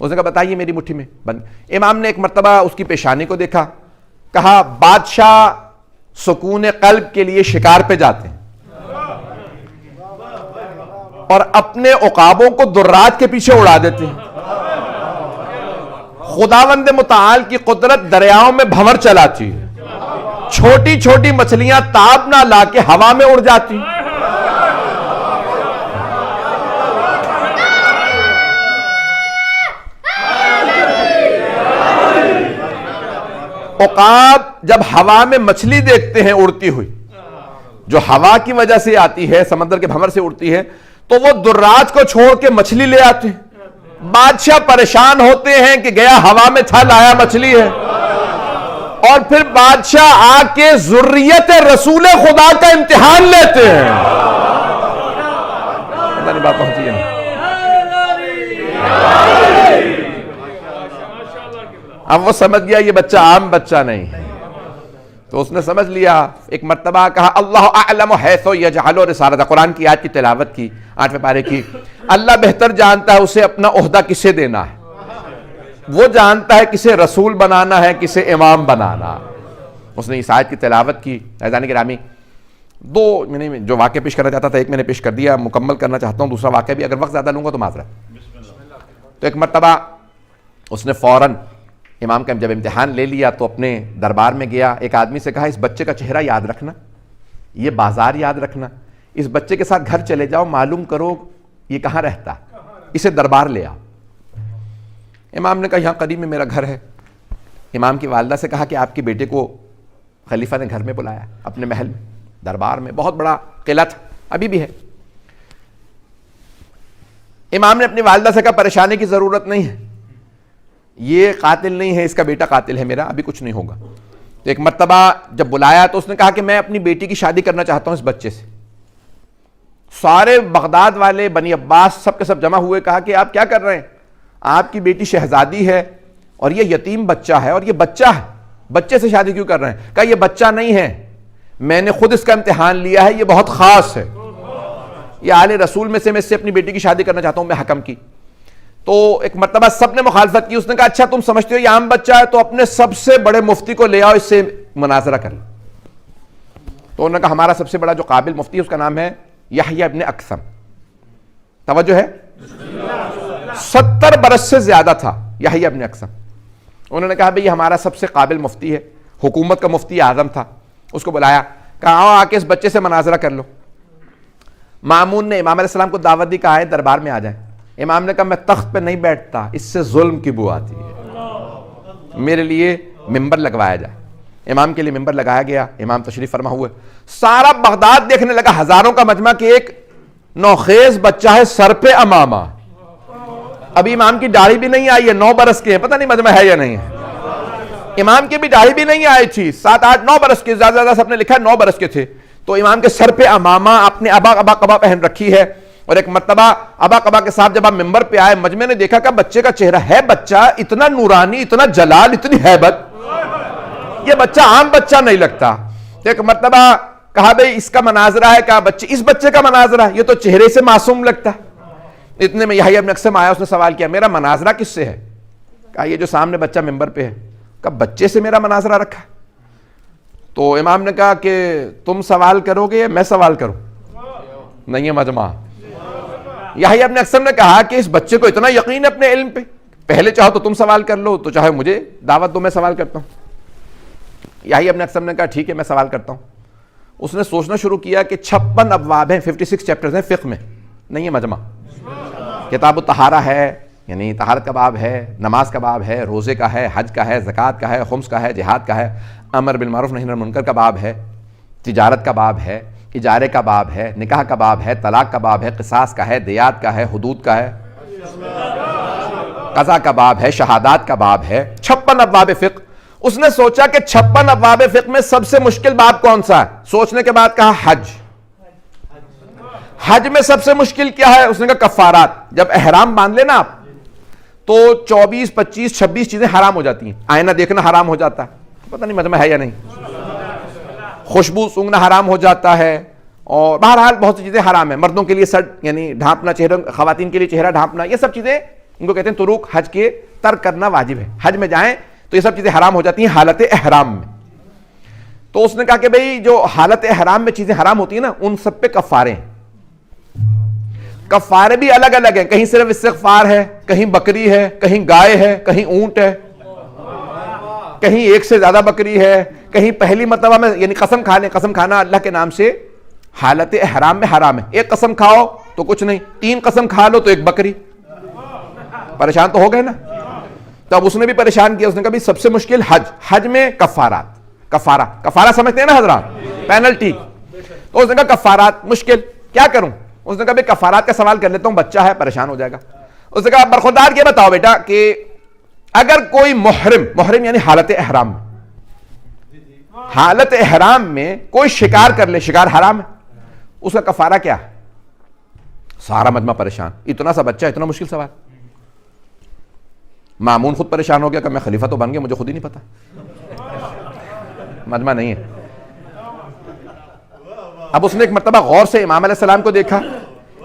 اس نے کہا بتائیے میری مٹھی میں بند. امام نے ایک مرتبہ اس کی پیشانی کو دیکھا، کہا بادشاہ سکون قلب کے لیے شکار پہ جاتے ہیں اور اپنے عقابوں کو دراج کے پیچھے اڑا دیتے ہیں. خداوند متعال کی قدرت دریاؤں میں بھنور چلاتی ہے، چھوٹی چھوٹی مچھلیاں تاب نہ لا کے ہوا میں اڑ جاتی. عقاب جب ہوا میں مچھلی دیکھتے ہیں اڑتی ہوئی، جو ہوا کی وجہ سے آتی ہے، سمندر کے بھنور سے اڑتی ہے، تو وہ دراج کو چھوڑ کے مچھلی لے آتے ہیں. بادشاہ پریشان ہوتے ہیں کہ گیا ہوا میں تھا، لایا مچھلی ہے. اور پھر بادشاہ آ کے ذریت رسول خدا کا امتحان لیتے ہیں. بات پہنچی ہے. اب وہ سمجھ گیا یہ بچہ عام بچہ نہیں ہے. تو اس نے سمجھ لیا. ایک مرتبہ کہا اللہ اعلم حیث یجعل رسالۃ، قرآن کی آیت کی تلاوت کی 8ویں پارے کی. اللہ بہتر جانتا ہے اسے اپنا عہدہ کسے دینا ہے، وہ جانتا ہے کسے رسول بنانا ہے کسے امام بنانا. اس نے اس آیت کی تلاوت کی. عزیزان گرامی، دو میں نے جو واقعہ پیش کرنا چاہتا تھا ایک میں نے پیش کر دیا، مکمل کرنا چاہتا ہوں دوسرا واقعہ بھی، اگر وقت زیادہ لوں گا تو معذرت. تو ایک مرتبہ اس نے فوراً امام کا جب امتحان لے لیا تو اپنے دربار میں گیا. ایک آدمی سے کہا اس بچے کا چہرہ یاد رکھنا، یہ بازار یاد رکھنا، اس بچے کے ساتھ گھر چلے جاؤ، معلوم کرو یہ کہاں رہتا، اسے دربار لے آؤ. امام نے کہا یہاں قریب میں میرا گھر ہے. امام کی والدہ سے کہا کہ آپ کے بیٹے کو خلیفہ نے گھر میں بلایا، اپنے محل میں، دربار میں. بہت بڑا قلعہ تھا، ابھی بھی ہے. امام نے اپنی والدہ سے کہا پریشانی کی ضرورت نہیں ہے، یہ قاتل نہیں ہے، اس کا بیٹا قاتل ہے میرا، ابھی کچھ نہیں ہوگا. تو ایک مرتبہ جب بلایا تو اس نے کہا کہ میں اپنی بیٹی کی شادی کرنا چاہتا ہوں اس بچے سے. سارے بغداد والے، بنی عباس، سب کے سب جمع ہوئے. کہا کہ آپ کیا کر رہے ہیں، آپ کی بیٹی شہزادی ہے اور یہ یتیم بچہ ہے، اور یہ بچہ ہے، بچے سے شادی کیوں کر رہے ہیں؟ کہا یہ بچہ نہیں ہے، میں نے خود اس کا امتحان لیا ہے، یہ بہت خاص ہے، یہ آل رسول میں سے میں اس سے اپنی بیٹی کی شادی کرنا چاہتا ہوں میں حکم کی. تو ایک مرتبہ سب نے مخالفت کی. اس نے کہا اچھا تم سمجھتے ہو یہ عام بچہ ہے تو اپنے سب سے بڑے مفتی کو لے آؤ، اس سے مناظرہ کر لو. تو انہوں نے کہا ہمارا سب سے بڑا جو قابل مفتی ہے اس کا نام ہے یحییٰ ابن اقسم. توجہ ہے، 70 برس سے زیادہ تھا یحییٰ ابن اقسم. انہوں نے کہا بھئی یہ ہمارا سب سے قابل مفتی ہے، حکومت کا مفتی اعظم تھا. اس کو بلایا، کہا آؤ آ کے اس بچے سے مناظرہ کر لو. مامون نے امام علیہ السلام کو دعوت دی، کہا ہے دربار میں آ جائیں. امام نے کہا میں تخت پہ نہیں بیٹھتا، اس سے ظلم کی بو آتی ہے، میرے لیے ممبر لگوایا جائے. امام کے لیے ممبر لگایا گیا. امام تشریف فرما ہوئے. سارا بغداد دیکھنے لگا، ہزاروں کا مجمع کہ ایک نوخیز بچہ ہے سر پہ امامہ. ابھی امام کی داڑھی بھی نہیں آئی ہے، 9 برس کے ہیں، پتہ نہیں مجمع ہے یا نہیں ہے. امام کی بھی داڑھی بھی نہیں آئی تھی، 7 8 9 برس کے، زیادہ زیادہ سب نے لکھا ہے 9 برس کے تھے. تو امام کے سر پہ امامہ، اپنے ابا قبا پہن رکھی ہے. اور ایک مرتبہ ابا قبا کے ساتھ جب آپ ممبر پہ آئے، مجمع نے دیکھا کہ بچے کا چہرہ ہے، بچہ اتنا نورانی، اتنا جلال، اتنی ہیبت، یہ بچہ عام بچہ نہیں لگتا. تو ایک مرتبہ کہا بھئی اس کا مناظرہ ہے، کہا بچے اس بچے کا مناظرہ، یہ تو چہرے سے معصوم لگتا ہے. اتنے میں یحییٰ ابن اقسم آیا، اس نے سوال کیا میرا مناظرہ کس سے ہے؟ کہا یہ جو سامنے بچہ ممبر پہ ہے. کہا بچے سے میرا مناظرہ رکھا؟ تو امام نے کہا کہ تم سوال کرو گے یا میں سوال کروں؟ نہیں ہے مجمع. یحییٰ ابن اقسم نے کہا کہ اس بچے کو اتنا یقین ہے اپنے علم پہ، پہلے چاہو تو تم سوال کر لو، تو چاہے مجھے دعوت دو میں سوال کرتا ہوں. یحییٰ ابن اقسم نے کہا ٹھیک ہے میں سوال کرتا ہوں. اس نے سوچنا شروع کیا کہ 56 ابواب ہیں، 56 چیپٹرز ہیں فقہ میں، نہیں ہے مجمع. کتاب الطہارہ ہے، یعنی طہارت کا باب ہے، نماز کا باب ہے، روزے کا ہے، حج کا ہے، زکوٰۃ کا ہے، خمس کا ہے، جہاد کا ہے، امر بالمعروف نہی عن المنکر کا باب ہے، تجارت کا باب ہے، اجارے کا باب ہے، نکاح کا باب ہے، طلاق کا باب ہے، قصاص کا ہے، دیات کا ہے، حدود کا ہے، قضاء کا باب ہے، شہادات کا باب ہے. 56 ابواب فقہ. اس نے سوچا کہ 56 ابواب فقہ میں سب سے مشکل باب کون سا ہے؟ سوچنے کے بعد کہا حج. حج میں سب سے مشکل کیا ہے؟ اس نے کہا کفارات. جب احرام باندھ لینا آپ تو 24 25 26 چیزیں حرام ہو جاتی ہیں. آئینہ دیکھنا حرام ہو جاتا ہے، پتہ نہیں مجمع ہے یا نہیں. خوشبو سونگنا حرام ہو جاتا ہے، اور بہرحال بہت سی چیزیں حرام ہیں. مردوں کے لیے سر یعنی ڈھانپنا چہرہ، خواتین کے لیے چہرہ ڈھانپنا، یہ سب چیزیں ان کو کہتے ہیں طرق. حج کے ترک کرنا واجب ہے. حج میں جائیں تو یہ سب چیزیں حرام ہو جاتی ہیں حالت احرام میں. تو اس نے کہا کہ بھئی جو حالت احرام میں چیزیں حرام ہوتی ہیں نا، ان سب پہ کفارے ہیں. کفارے بھی الگ الگ ہیں، کہیں صرف استغفار ہے، کہیں بکری ہے، کہیں گائے ہے، کہیں اونٹ ہے، کہیں ایک سے زیادہ بکری ہے، کہیں پہلی مرتبہ میں یعنی قسم کھا لیں. قسم کھانا اللہ کے نام سے حالت احرام میں حرام ہے. ایک قسم کھاؤ تو کچھ نہیں، 3 قسم کھا لو تو 1 بکری. پریشان تو ہو گئے نا. تب اس نے بھی پریشان کیا. اس نے کہا بھی سب سے مشکل حج. حج میں کفارات. کفارہ سمجھتے ہیں نا حضرات، پینلٹی. تو اس نے کہا کفارات مشکل، کیا کروں؟ اس نے کہا بھئی کفارات کا سوال کر لیتا ہوں، بچہ ہے پریشان ہو جائے گا. اس نے کہا برخوردار یہ بتاؤ بیٹا کہ اگر کوئی محرم یعنی حالت احرام میں، حالت احرام میں کوئی شکار کر لے، شکار حرام ہے، اس کا کفارہ کیا ہے؟ سارا مجمع پریشان. اتنا سا بچہ، اتنا مشکل سوال. مامون خود پریشان ہو گیا کہ میں خلیفہ تو بن گیا، مجھے خود ہی نہیں پتا. مجمع نہیں ہے. اب اس نے ایک مرتبہ غور سے امام علیہ السلام کو دیکھا.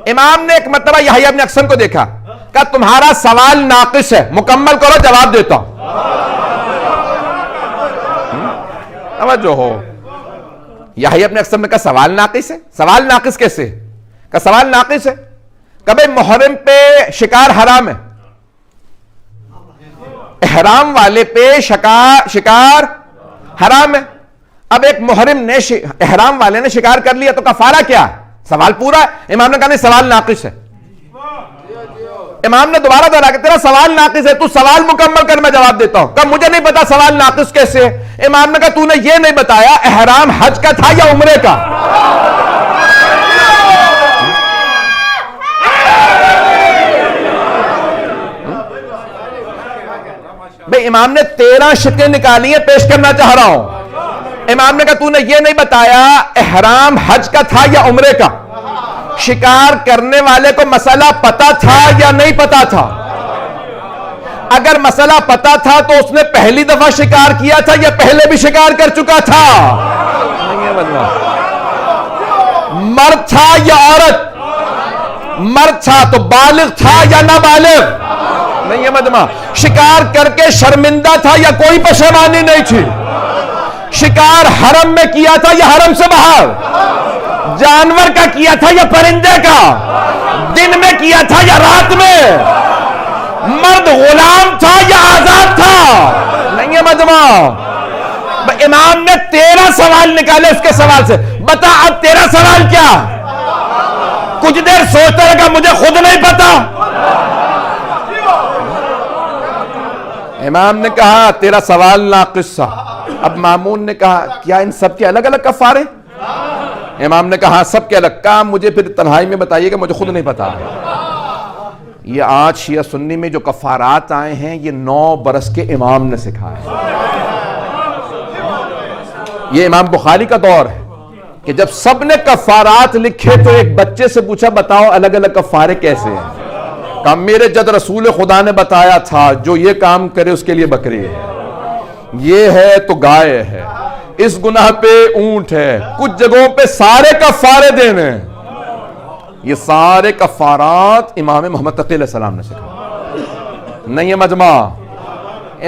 امام نے ایک مرتبہ یحییٰ ابن اقسم کو دیکھا, کہا تمہارا سوال ناقص ہے, مکمل کرو, جواب دیتا ہوں. توجہ ہو. یحییٰ ابن اقسم نے کہا سوال ناقص ہے. سوال ناقص کیسے؟ کہا سوال ناقص ہے, کبھی محرم پہ شکار حرام ہے, احرام والے پہ شکار حرام ہے. اب ایک محرم نے احرام والے نے شکار کر لیا تو کفارہ کیا ہے؟ سوال پورا ہے. امام نے کہا نہیں, سوال ناقص ہے. امام نے دوبارہ دوہرا کہ تیرا سوال ناقص ہے, تو سوال مکمل کر, میں جواب دیتا ہوں. کہا مجھے نہیں پتا سوال ناقص کیسے ہے. امام نے کہا تو نے یہ نہیں بتایا احرام حج کا تھا یا عمرے کا. بھئی امام نے 13 شکیں نکالی ہیں, پیش کرنا چاہ رہا ہوں. امام نے کہا تو نے یہ نہیں بتایا احرام حج کا تھا یا عمرے کا. شکار کرنے والے کو مسئلہ پتا تھا یا نہیں پتا تھا؟ اگر مسئلہ پتا تھا تو اس نے پہلی دفعہ شکار کیا تھا یا پہلے بھی شکار کر چکا تھا؟ مرد تھا یا عورت؟ مرد تھا تو بالغ تھا یا نابالغ؟ نہیں ہے مجمع. شکار کر کے شرمندہ تھا یا کوئی پشیمانی نہیں تھی؟ شکار حرم میں کیا تھا یا حرم سے باہر؟ جانور کا کیا تھا یا پرندے کا؟ دن میں کیا تھا یا رات میں؟ مرد غلام تھا یا آزاد تھا؟ نہیں ہے مجمع. امام نے 13 سوال نکالے اس کے سوال سے. بتا اب تیرا سوال کیا؟ کچھ دیر سوچتا رہا, مجھے خود نہیں پتا. امام نے کہا تیرا سوال ناقص تھا. اب مامون نے کہا کیا ان سب کے الگ الگ کفارے؟ امام نے کہا سب کے الگ. کام مجھے پھر تنہائی میں بتائیے کہ مجھے خود نہیں پتا. یہ آج شیعہ سنی میں جو کفارات آئے ہیں یہ 9 برس کے امام نے سکھائے. یہ امام بخاری کا دور ہے کہ جب سب نے کفارات لکھے تو ایک بچے سے پوچھا بتاؤ الگ الگ کفارے کیسے ہیں؟ کہا میرے جد رسول خدا نے بتایا تھا جو یہ کام کرے اس کے لیے بکری ہے, یہ ہے تو گائے ہے, اس گناہ پہ اونٹ ہے, کچھ جگہوں پہ سارے کفارے دینے. یہ سارے کفارات امام محمد تقی علیہ السلام نے سکھا. نہیں ہے مجمع.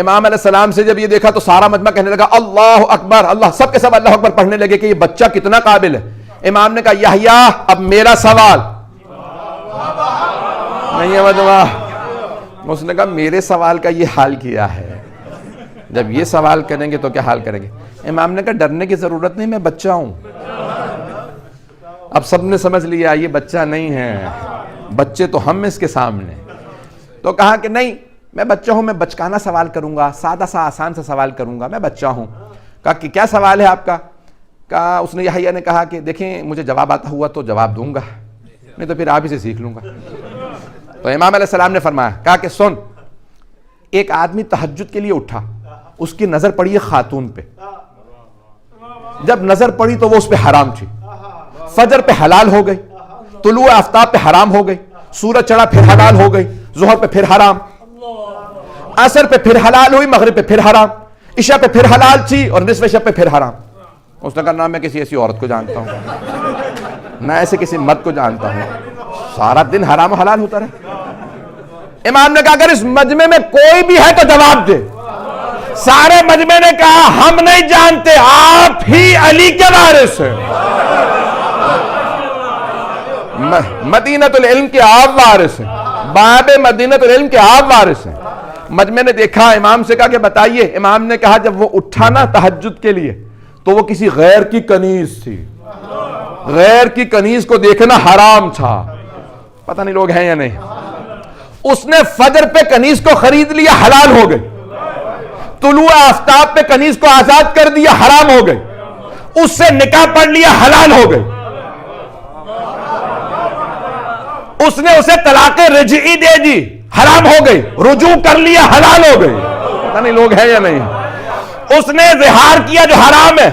امام علیہ السلام سے جب یہ دیکھا تو سارا مجمع کہنے لگا اللہ اکبر, اللہ, سب کے سب اللہ اکبر پڑھنے لگے کہ یہ بچہ کتنا قابل ہے. امام نے کہا یحییٰ اب میرا سوال. نہیں ہے مجمع. اس نے کہا میرے سوال کا یہ حال کیا ہے, جب یہ سوال کریں گے تو کیا حال کریں گے؟ امام نے کہا ڈرنے کی ضرورت نہیں, میں بچہ ہوں. اب سب نے سمجھ لیا یہ بچہ نہیں ہے, بچے تو ہم اس کے سامنے. تو کہا کہ نہیں میں بچہ ہوں, میں بچکانہ سوال کروں گا, سادہ سا آسان سا سوال کروں گا, میں بچہ ہوں. کہا کہ کیا سوال ہے آپ کا؟ کہا اس نے یحییٰ نے کہا کہ دیکھیں مجھے جواب آتا ہوا تو جواب دوں گا, نہیں تو پھر آپ ہی سے سیکھ لوں گا. تو امام علیہ السلام نے فرمایا, کہا کہ سن, ایک آدمی تہجد کے لیے اٹھا, اس کی نظر پڑی خاتون پہ. جب نظر پڑی تو وہ اس پہ حرام تھی. فجر پہ حلال ہو گئی, طلوع آفتاب پہ حرام ہو گئی, سورج چڑھا پھر حلال ہو گئی, ظہر پہ پھر حرام, عصر پہ پھر حلال ہوئی, مغرب پہ پھر حرام, عشاء پہ پھر حلال تھی اور نصف شب پہ پھر حرام. اس نے کہا نہ میں کسی ایسی عورت کو جانتا ہوں, نہ ایسے کسی مرد کو جانتا ہوں, سارا دن حرام و حلال ہوتا رہے. امام نے کہا اگر اس مجمع میں کوئی بھی ہے تو جواب دے. سارے مجمع نے کہا ہم نہیں جانتے, آپ ہی علی کے وارث ہیں, مدینۃ العلم کے آپ وارث ہیں, باب مدینۃ العلم کے آپ وارث ہیں. مجمع نے دیکھا, امام سے کہا کہ بتائیے. امام نے کہا جب وہ اٹھا نا تہجد کے لیے تو وہ کسی غیر کی کنیز تھی, غیر کی کنیز کو دیکھنا حرام تھا. پتہ نہیں لوگ ہیں یا نہیں. اس نے فجر پہ کنیز کو خرید لیا, حلال ہو گئی. طلوع آفتاب پہ کنیز کو آزاد کر دیا, حرام ہو گئی. اس سے نکاح پڑھ لیا, حلال ہو گئی. اس نے اسے طلاق رجعی دے دی, حرام ہو گئی. رجوع کر لیا, حلال ہو گئی. پتہ نہیں لوگ ہیں یا نہیں. اس نے زہار کیا جو حرام ہے,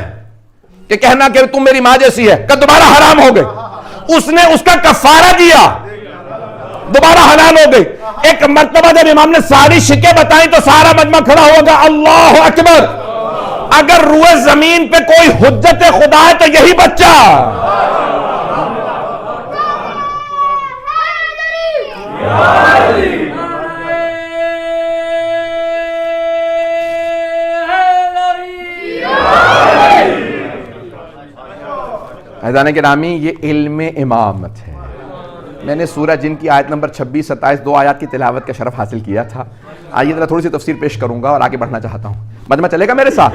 کہ کہنا کہ تم میری ماں جیسی ہے, کہ دوبارہ حرام ہو گئی. اس نے اس کا کفارہ دیا, دوبارہ حلال ہو گئی. ایک مرتبہ جب امام نے ساری شکیں بتائیں تو سارا مجمع کھڑا ہوگا, اللہ اکبر. اگر روئے زمین پہ کوئی حجت خدا ہے تو یہی بچہ. عزیزان گرامی، یہ علم امامت ہے. میں نے سورہ جن کی آیت نمبر 26 27 دو آیات کی تلاوت کا شرف حاصل کیا تھا. آئیے ذرا تھوڑی سی تفسیر پیش کروں گا اور آگے بڑھنا چاہتا ہوں. مجمع چلے گا میرے ساتھ؟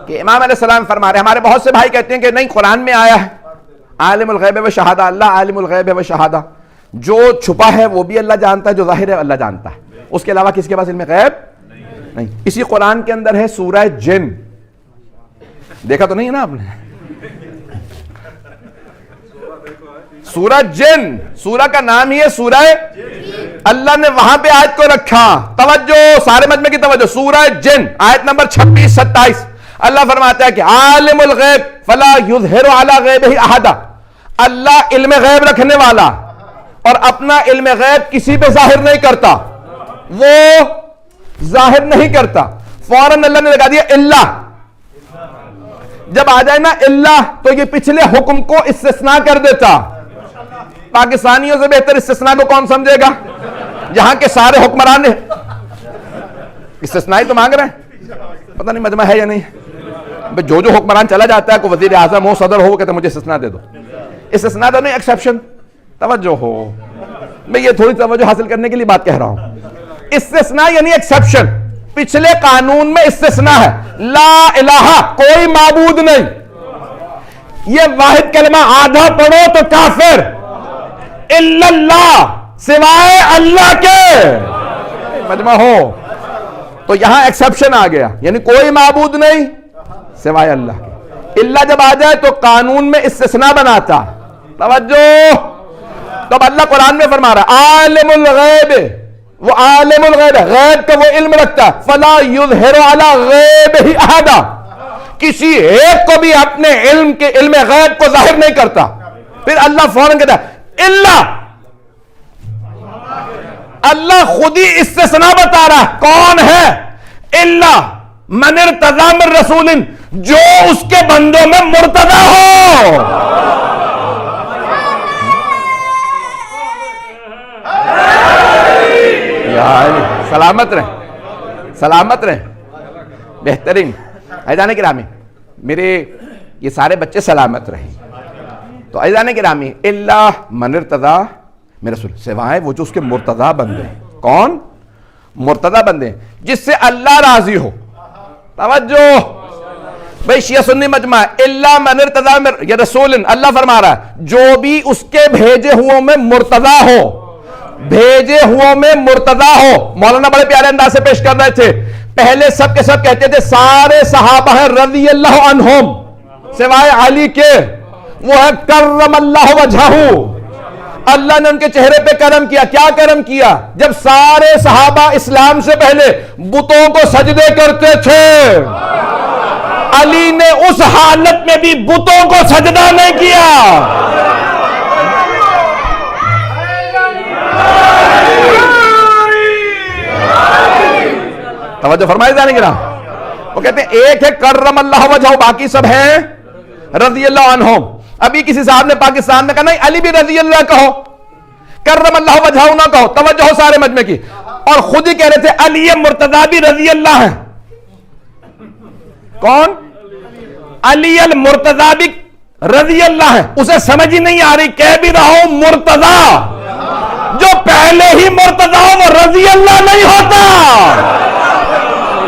کہ امام علیہ السلام فرما رہے ہیں، ہمارے بہت سے بھائی کہتے ہیں کہ نہیں قرآن میں آیا ہے عالم الغیب و شہادہ، اللہ عالم الغیب و شہادہ، جو چھپا ہے وہ بھی اللہ جانتا ہے، جو ظاہر ہے اللہ جانتا ہے، اس کے علاوہ کسی کے پاس علم غیب نہیں. اسی قرآن کے اندر ہے سورہ جن، دیکھا تو نہیں ہے نا آپ نے؟ سورہ جن، سورہ کا نام ہی ہے سورہ. اللہ نے وہاں پہ آیت کو رکھا، توجہ سارے مجمع کی توجہ، سورہ جن آیت نمبر 26 27. اللہ فرماتا ہے کہ عالم الغیب فلا یظہر علی غیبہ احدا، اللہ علم غیب رکھنے والا اور اپنا علم غیب کسی پہ ظاہر نہیں کرتا، وہ ظاہر نہیں کرتا. فوراً اللہ نے لگا دیا اللہ. جب آ جائے نا اللہ تو یہ پچھلے حکم کو استثناء کر دیتا. پاکستانیوں سے بہتر استثناء کو کون سمجھے گا؟ جہاں کے سارے حکمران نے استثناء ہی تو مانگ رہے ہیں. پتہ نہیں مجمع ہے یا نہیں. جو حکمران چلا جاتا ہے، کوئی وزیر اعظم ہو، صدر ہو، وہ کہتے ہیں مجھے استثناء دے دو. استثناء تو نہیں، ایکسیپشن. توجہ ہو، میں یہ تھوڑی توجہ حاصل کرنے کے لیے بات کہہ رہا ہوں. استثناء یعنی ایکسیپشن. پچھلے قانون میں استثناء ہے، لا الہ کوئی معبود نہیں. یہ واحد کلمہ آدھا پڑھو تو کافر. الا اللہ سوائے اللہ کے. مجمع ہو تو یہاں ایکسیپشن آ گیا، یعنی کوئی معبود نہیں سوائے اللہ کے. اللہ جب آ جائے تو قانون میں استثناء بناتا. توجہ. تو اب اللہ قرآن میں فرما رہا ہے عالم الغیب، وہ عالم الغیب، غیب کا وہ علم رکھتا ہے. فلا یظہر علی غیبہ احدا، کسی ایک کو بھی اپنے علم کے علم غیب کو ظاہر نہیں کرتا. پھر اللہ فوراً کہتا ہے اللہ. اللہ خود ہی استثناء بتا رہا ہے کون ہے. اللہ من ارتضی من رسول، جو اس کے بندوں میں مرتضی ہو. سلامت رہیں، سلامت رہیں، بہترین. عزیزان گرامی، میرے یہ سارے بچے سلامت رہیں. تو عزیزان گرامی، اللہ من ارتضی من رسول، سوائے وہ جو اس کے مرتضی بندے ہیں. کون؟ مرتضی بندے جس سے اللہ راضی ہو. توجہ بھئی، شیعہ سنی مجمع اللہ من ارتضی من یا رسول، اللہ فرما رہا ہے جو بھی اس کے بھیجے ہوں میں مرتضی ہو، بھیجے ہوں میں مرتضی ہو. مولانا بڑے پیارے انداز سے پیش کر رہے تھے. پہلے سب کے سب کہتے تھے سارے صحابہ ہیں رضی اللہ عنہم سوائے علی کے، وہ ہے کرم اللہ وجہہ، اللہ نے ان کے چہرے پہ کرم کیا. کیا کرم کیا؟ جب سارے صحابہ اسلام سے پہلے بتوں کو سجدے کرتے تھے، علی نے اس حالت میں بھی بتوں کو سجدہ نہیں کیا. توجہ فرمائے جانے گا. وہ کہتے ہیں ایک ہے کرم اللہ وجہہ، باقی سب ہیں رضی اللہ عنہم. ابھی کسی صاحب نے پاکستان میں کہا نہیں علی بھی رضی اللہ کہو، کرم اللہ وجہہ نہ کہو. توجہ سارے مجمع کی. اور خود ہی کہہ رہے تھے علی مرتضی بھی رضی اللہ ہے. کون؟ علی المرتضی بھی رضی اللہ ہے. اسے سمجھ ہی نہیں آ رہی، کہہ بھی رہا ہوں مرتضی. جو پہلے ہی مرتضی ہو وہ رضی اللہ نہیں ہوتا.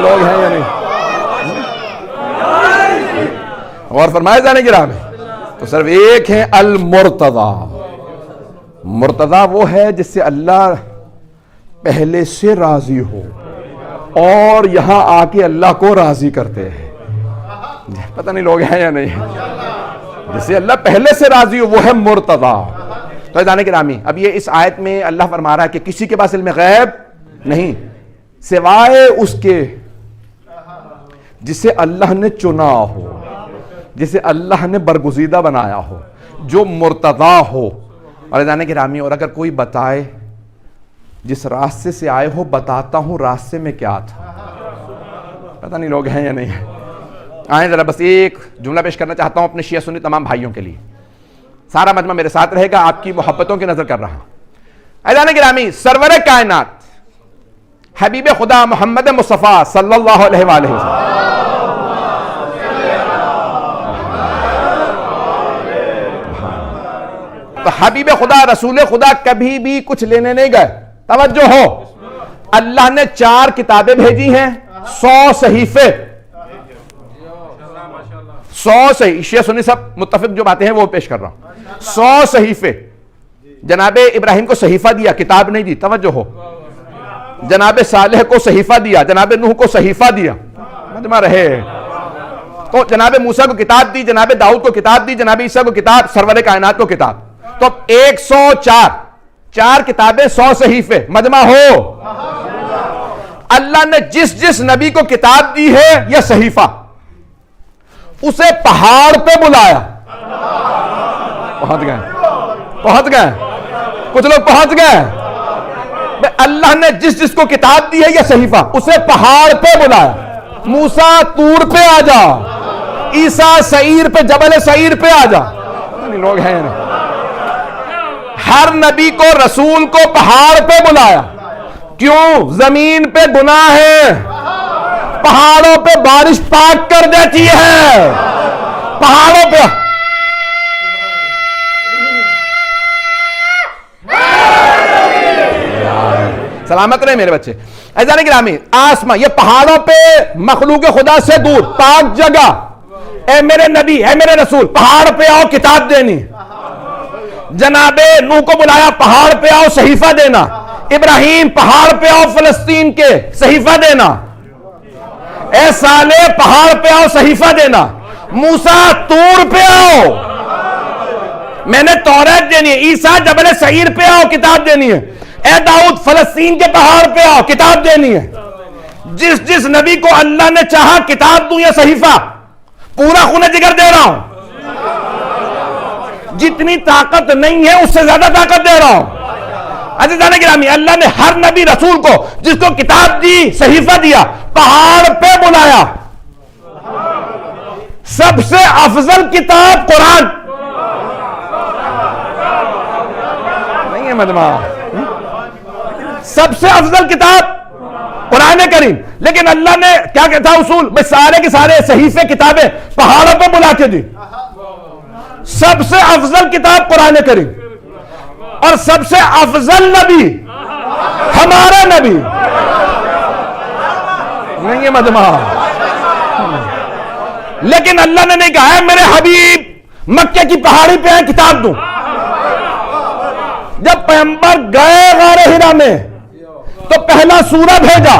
لوگ ہیں یا نہیں؟ اور فرمائے جانے کی راہ میں تو صرف ایک ہے المرتضی. مرتضی وہ ہے جس سے اللہ پہلے سے راضی ہو اور یہاں آ کے اللہ کو راضی کرتے ہیں. پتہ نہیں لوگ ہیں یا نہیں؟ جس سے اللہ پہلے سے راضی ہو وہ ہے مرتضی. تو جانے کی رامی، اب یہ اس آیت میں اللہ فرما رہا ہے کہ کسی کے پاس علم غیب نہیں سوائے اس کے جسے اللہ نے چنا ہو، جسے اللہ نے برگزیدہ بنایا ہو، جو مرتضی ہو. اور جانے کی رامی، اور اگر کوئی بتائے جس راستے سے آئے ہو، بتاتا ہوں راستے میں کیا تھا. پتہ نہیں لوگ ہیں یا نہیں ہیں. آئیں ذرا بس ایک جملہ پیش کرنا چاہتا ہوں اپنے شیعہ سنی تمام بھائیوں کے لیے. سارا مجمع میرے ساتھ رہے گا, آپ کی محبتوں کی نظر کر رہا ہوں. عزیزان گرامی, سرور کائنات حبیب خدا محمد مصطفیٰ صلی اللہ علیہ وآلہ وسلم تو حبیب خدا رسول خدا کبھی بھی کچھ لینے نہیں گئے. توجہ ہو, اللہ نے 4 کتابیں بھیجی ہیں, 100 صحیفے, 100 صحیفے. شیعہ سنی سب متفق جو باتیں ہیں وہ پیش کر رہا ہوں. 100 صحیفے. جناب ابراہیم کو صحیفہ دیا, کتاب نہیں دی. توجہ ہو, جناب صالح کو صحیفہ دیا, جناب نوح کو صحیفہ دیا. مجمع رہے. تو جناب موسیٰ کو کتاب دی, جناب داؤد کو کتاب دی, جناب عیسیٰ کو کتاب, سرور کائنات کو کتاب. تو 104 4 کتابیں 100 صحیفے. مجمع ہو. اللہ نے جس جس نبی کو کتاب دی ہے یا صحیفہ, اسے پہاڑ پہ بلایا. پہنچ گئے کچھ لوگ پہنچ گئے. اللہ نے جس جس کو کتاب دی ہے یا صحیفہ, اسے پہاڑ پہ بلایا. موسیٰ طور پہ آ جا, عیسیٰ سعیر پہ, جبل سعیر پہ آ جا. لوگ ہیں ہر نبی کو, رسول کو پہاڑ پہ بلایا. کیوں؟ زمین پہ گناہ ہے, پہاڑوں پہ بارش پاک کر دیتی ہے. پہاڑوں پہ سلامت رہے میرے بچے. عزیزان گرامی, آسمان, یہ پہاڑوں پہ مخلوق خدا سے دور پاک جگہ. اے میرے نبی, اے میرے رسول, پہاڑ پہ آؤ کتاب دینی. جناب نوح کو بلایا, پہاڑ پہ آؤ صحیفہ دینا. ابراہیم, پہاڑ پہ آؤ فلسطین کے صحیفہ دینا. اے صالح, پہاڑ پہ آؤ صحیفہ دینا. موسیٰ, طور پہ آؤ, میں نے توریت دینی ہے. عیسیٰ, جبل سعیر پہ آؤ کتاب دینی ہے. اے داؤد, فلسطین کے پہاڑ پہ آؤ کتاب دینی ہے. جس جس نبی کو اللہ نے چاہا کتاب دوں یا صحیفہ, پورا خون جگر دے رہا ہوں. جتنی طاقت نہیں ہے اس سے زیادہ طاقت دے رہا ہوں. عزیزان گرامی, اللہ نے ہر نبی رسول کو جس کو کتاب دی, صحیفہ دیا, پہاڑ پہ بلایا. سب سے افضل کتاب قرآن نہیں ہے مجمع, سب سے افضل کتاب قرآن کریم. لیکن اللہ نے کیا کہتا اصول, بھئی سارے کے سارے صحیفے کتابیں پہاڑوں پہ بلا کے دی. سب سے افضل کتاب قرآن کریم, اور سب سے افضل نبی ہمارا نبی نہیں ہے مجمع. لیکن اللہ نے نہیں کہا ہے میرے حبیب مکے کی پہاڑی پہ کتاب دوں. جب پیغمبر گئے غار حرا میں تو پہلا سورہ بھیجا.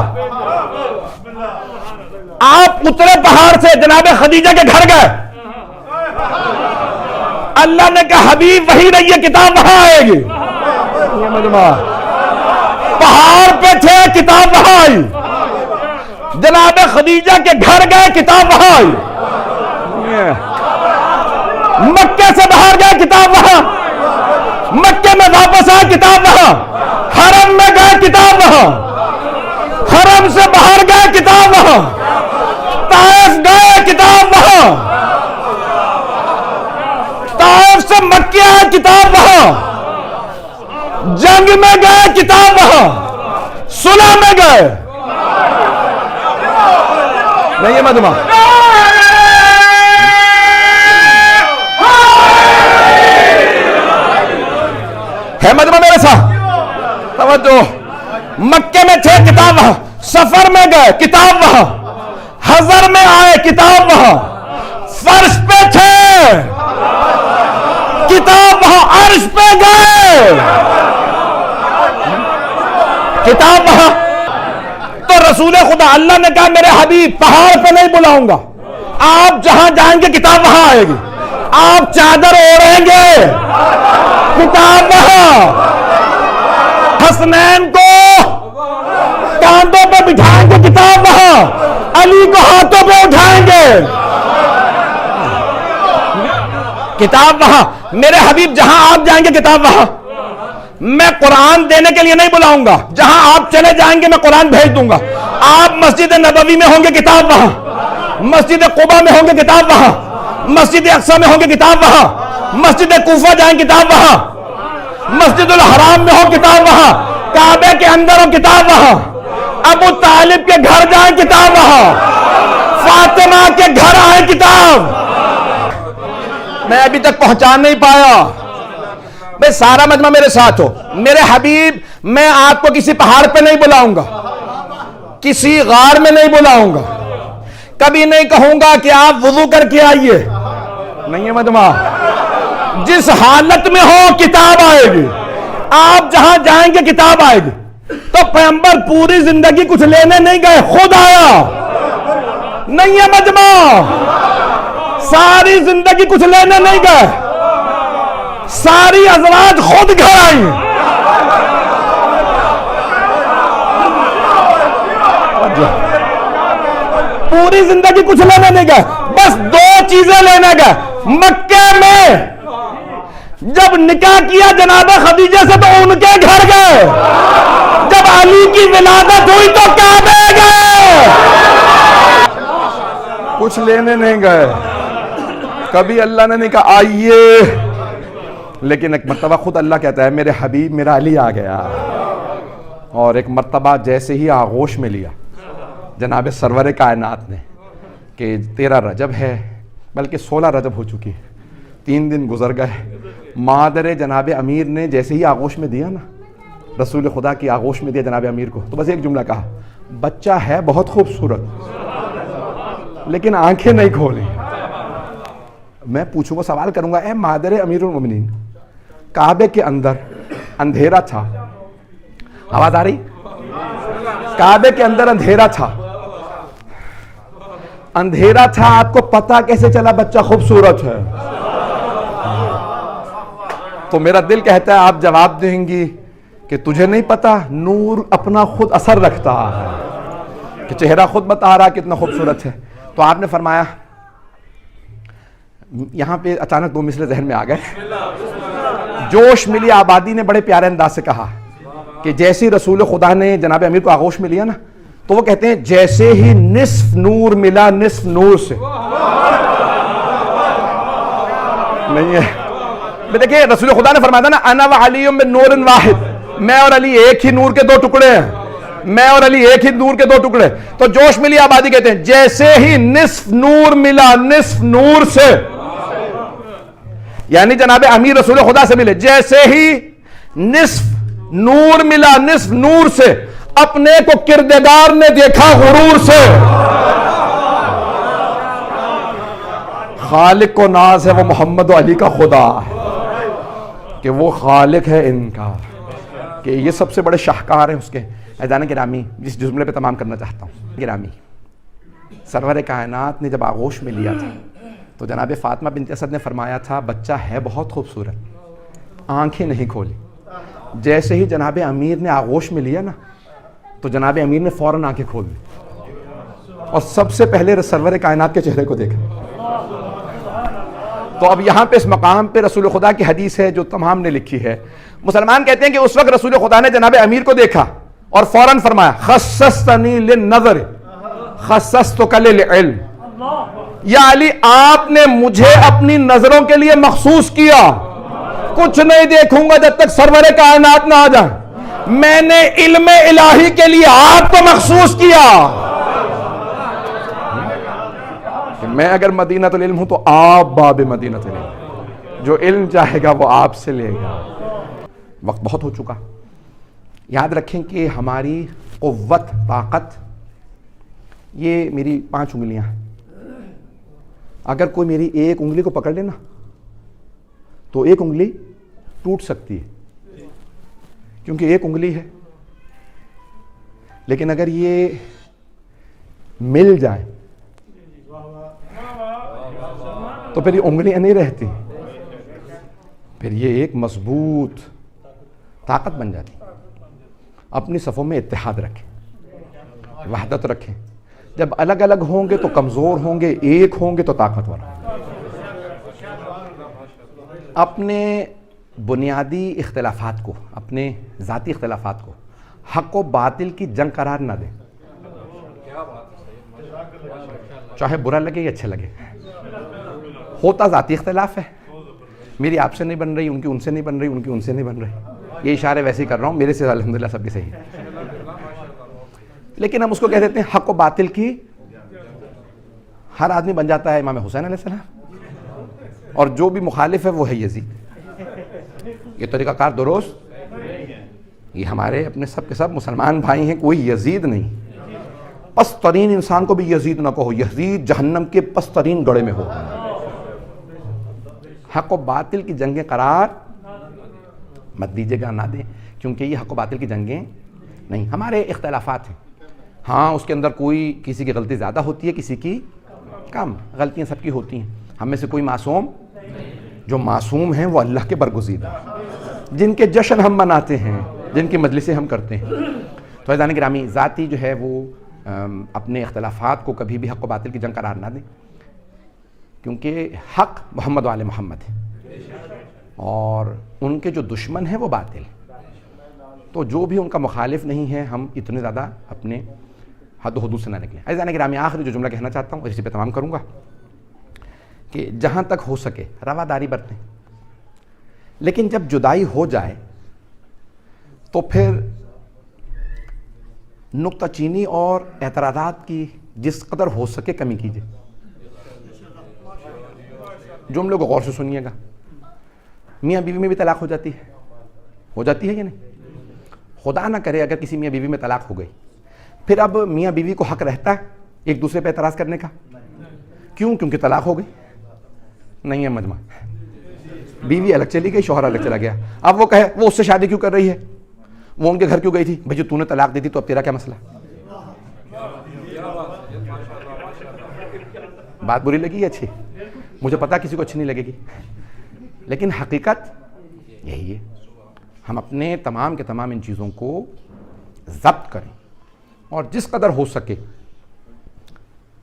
آپ اترے پہاڑ سے, جناب خدیجہ کے گھر گئے. اللہ نے کہا حبیب وہی نہیں ہے, کتاب وہاں آئے گی. پہاڑ پہ تھے, کتاب وہاں آئی. جناب خدیجہ کے گھر گئے, کتاب وہاں آئی. مکے سے باہر گئے, کتاب وہاں. مکے میں واپس آئے, کتاب وہاں. حرم میں گئے, کتاب وہاں. حرم سے باہر گئے, کتاب وہاں. طائف گئے, کتاب وہاں. طائف سے مکے آئے, کتاب وہاں. جنگ میں گئے, کتاب وہاں. صلح میں گئے. نہیں ہے مجمع. ہے مجمع میرے ساتھ؟ توجہ. مکے میں تھے, کتاب وہاں. سفر میں گئے, کتاب وہاں. حضر میں آئے, کتاب وہاں. فرش پہ تھے, کتاب وہاں. عرش پہ گئے, کتاب وہاں. تو رسول خدا اللہ نے کہا میرے حبیب پہاڑ پہ نہیں بلاؤں گا, آپ جہاں جائیں گے کتاب وہاں آئے گی. آپ چادر اوڑھیں گے, کتاب وہاں. حسنین کو کاندھوں پہ بٹھائیں گے, کتاب وہاں. علی کو ہاتھوں پہ اٹھائیں گے, کتاب وہاں. میرے حبیب جہاں آپ جائیں گے کتاب وہاں. میں قرآن دینے کے لیے نہیں بلاؤں گا, جہاں آپ چلے جائیں گے میں قرآن بھیج دوں گا. آپ مسجد نبوی میں ہوں گے کتاب وہاں، مسجد قباء میں ہوں گے کتاب وہاں، مسجد اقصی میں ہوں گے کتاب وہاں، مسجد کوفہ جائیں کتاب وہاں، مسجد الحرام میں ہو کتاب وہاں، کعبے کے اندر ہو کتاب وہاں، ابو طالب کے گھر جائیں کتاب وہاں، فاطمہ کے گھر آئیں کتاب. میں ابھی تک پہنچا نہیں پایا. بھئی سارا مجمع میرے ساتھ ہو. میرے حبیب، میں آپ کو کسی پہاڑ پہ نہیں بلاؤں گا، کسی غار میں نہیں بلاؤں گا، کبھی نہیں کہوں گا کہ آپ وضو کر کے آئیے. نہیں ہے مجمع. جس حالت میں ہو کتاب آئے گی. آپ جہاں جائیں گے کتاب آئے گی. تو پیغمبر پوری زندگی کچھ لینے نہیں گئے، خود آیا. نہیں ہے مجمع. ساری زندگی کچھ لینے نہیں گئے، ساری ازواج خود گھر آئیں. پوری زندگی کچھ لینے نہیں گئے، بس دو چیزیں لینے گئے. مکے میں جب نکاح کیا جناب خدیجہ سے تو ان کے گھر گئے، جب علی کی ولادت ہوئی تو کعبے گئے. کچھ لینے نہیں گئے. کبھی اللہ نے نہیں کہا آئیے، لیکن ایک مرتبہ خود اللہ کہتا ہے میرے حبیب میرا علی آ گیا. اور ایک مرتبہ جیسے ہی آغوش میں لیا جناب سرور کائنات نے کہ 13 رجب ہے، بلکہ 16 رجب ہو چکی ہے، 3 دن گزر گئے. مادر جناب امیر نے جیسے ہی آغوش میں دیا نا، رسول خدا کی آغوش میں دیا جناب امیر کو، تو بس ایک جملہ کہا، بچہ ہے بہت خوبصورت لیکن آنکھیں نہیں کھولی. میں پوچھوں گا، سوال کروں گا، اے مادر امیر المومنین، کعبے کے اندر اندھیرا تھا، آواز آ رہی؟ کعبے کے اندر اندھیرا تھا، اندھیرا تھا، آپ کو پتا کیسے چلا بچہ خوبصورت ہے؟ تو میرا دل کہتا ہے آپ جواب دیں گی کہ تجھے نہیں پتا، نور اپنا خود اثر رکھتا ہے کہ چہرہ خود بتا رہا کتنا خوبصورت ہے. تو آپ نے فرمایا، یہاں پہ اچانک 2 مثلیں ذہن میں آ گئے. جوش ملی آبادی نے بڑے پیارے انداز سے کہا کہ جیسے رسول خدا نے جناب امیر کو آغوش میں لیا نا، تو وہ کہتے ہیں جیسے ہی نصف نور ملا نصف نور سے. نہیں ہے. دیکھیں رسول خدا نے فرمایا نا، انا وعلی من نور واحد، میں اور علی ایک ہی نور کے 2 ٹکڑے ہیں، میں اور علی ایک ہی نور کے 2 ٹکڑے. تو جوش ملی آبادی کہتے ہیں جیسے ہی نصف نور ملا نصف نور سے، یعنی جناب امیر رسول خدا سے ملے، جیسے ہی نصف نور ملا نصف نور سے، اپنے کو کردگار نے دیکھا غرور سے. خالق کو ناز ہے وہ محمد و علی کا خدا ہے کہ وہ خالق ہے ان کا، کہ یہ سب سے بڑے شاہکار ہیں اس کے. عزیزان گرامی، جس جملے پہ تمام کرنا چاہتا ہوں، گرامی سرور کائنات نے جب آغوش میں لیا تھا تو جناب فاطمہ بنت اسد نے فرمایا تھا بچہ ہے بہت خوبصورت، آنکھیں نہیں کھولی. جیسے ہی جناب امیر نے آغوش میں لیا نا، تو جناب امیر نے فوراً آنکھیں کھول دی اور سب سے پہلے سرور کائنات کے چہرے کو دیکھا. تو اب یہاں پہ اس مقام پہ رسول خدا کی حدیث ہے جو تمام نے لکھی ہے. مسلمان کہتے ہیں کہ اس وقت رسول خدا نے جناب امیر کو دیکھا اور فوراً فرمایا خصصتنی للنظر خصصتک للعلم. یا علی، آپ نے مجھے اپنی نظروں کے لیے مخصوص کیا، کچھ نہیں دیکھوں گا جب تک سرور کائنات نہ آ جائیں. میں نے علم الہی کے لیے آپ کو مخصوص کیا کہ میں اگر مدینہ العلم ہوں تو آپ باب مدینہ العلم، جو علم چاہے گا وہ آپ سے لے گا. وقت بہت ہو چکا. یاد رکھیں کہ ہماری قوت، طاقت، یہ میری 5 انگلیاں ہیں. اگر کوئی میری ایک انگلی کو پکڑ لے نا تو ایک انگلی ٹوٹ سکتی ہے کیونکہ ایک انگلی ہے. لیکن اگر یہ مل جائے تو پھر یہ انگلیاں نہیں رہتی، پھر یہ ایک مضبوط طاقت بن جاتی. اپنی صفوں میں اتحاد رکھیں، وحدت رکھیں. جب الگ الگ ہوں گے تو کمزور ہوں گے، ایک ہوں گے تو طاقتور. اپنے بنیادی اختلافات کو، اپنے ذاتی اختلافات کو حق و باطل کی جنگ قرار نہ دیں. چاہے برا لگے یا اچھا لگے. ہوتا ذاتی اختلاف ہے. میری آپ سے نہیں بن رہی, ان کی ان سے نہیں بن رہی, ان کی ان سے نہیں بن رہی. یہ اشارے ویسے ہی کر رہا ہوں, میرے سے الحمدللہ سب کی صحیح ہے. لیکن ہم اس کو کہہ دیتے ہیں حق و باطل کی. ہر آدمی بن جاتا ہے امام حسین علیہ السلام, اور جو بھی مخالف ہے وہ ہے یزید. یہ طریقہ کار درست. یہ ہمارے اپنے سب کے سب مسلمان بھائی ہیں, کوئی یزید نہیں. پست ترین انسان کو بھی یزید نہ کہو, یزید جہنم کے پست ترین گڑھے میں ہو. حق و باطل کی جنگیں قرار مت دیجیے گا, نہ دیں, کیونکہ یہ حق و باطل کی جنگیں نہیں. ہمارے اختلافات ہیں, ہاں اس کے اندر کوئی کسی کی غلطی زیادہ ہوتی ہے, کسی کی کم. غلطیاں سب کی ہوتی ہیں, ہم میں سے کوئی معصوم. جو معصوم ہیں وہ اللہ کے برگزیدہ, جن کے جشن ہم مناتے ہیں, جن کی مجلسیں ہم کرتے ہیں. تو عزیزان گرامی, ذاتی جو ہے وہ اپنے اختلافات کو کبھی بھی حق و باطل کی جنگ قرار نہ دیں, کیونکہ حق محمد و آل محمد ہے, اور ان کے جو دشمن ہیں وہ باطل. تو جو بھی ان کا مخالف نہیں ہے, ہم اتنے زیادہ اپنے حد و حدود سے نہ نکلیں. عزیزان گرامی, آخری جو جملہ کہنا چاہتا ہوں اور اسی پہ تمام کروں گا, کہ جہاں تک ہو سکے رواداری برتیں. لیکن جب جدائی ہو جائے تو پھر نکتہ چینی اور اعتراضات کی جس قدر ہو سکے کمی کیجیے. جملے کو غور سے سنیے گا. میاں بیوی میں بھی طلاق ہو جاتی ہے یا نہیں؟ خدا نہ کرے اگر کسی میاں بیوی میں طلاق ہو گئی, پھر اب میاں بیوی کو حق رہتا ہے ایک دوسرے پہ اعتراض کرنے کا. کیوں؟ کیونکہ طلاق ہو گئی. نہیں ہے مجمع, بیوی الگ چلی گئی, شوہر الگ چلا گیا. اب وہ کہے وہ اس سے شادی کیوں کر رہی ہے, وہ ان کے گھر کیوں گئی تھی؟ بھائی جو تو نے طلاق دی تھی تو اب تیرا کیا مسئلہ؟ بات بری لگی یا اچھی؟ مجھے پتا کسی کو اچھی نہیں لگے گی, لیکن حقیقت یہی ہے. ہم اپنے تمام کے تمام ان چیزوں کو ضبط کریں, اور جس قدر ہو سکے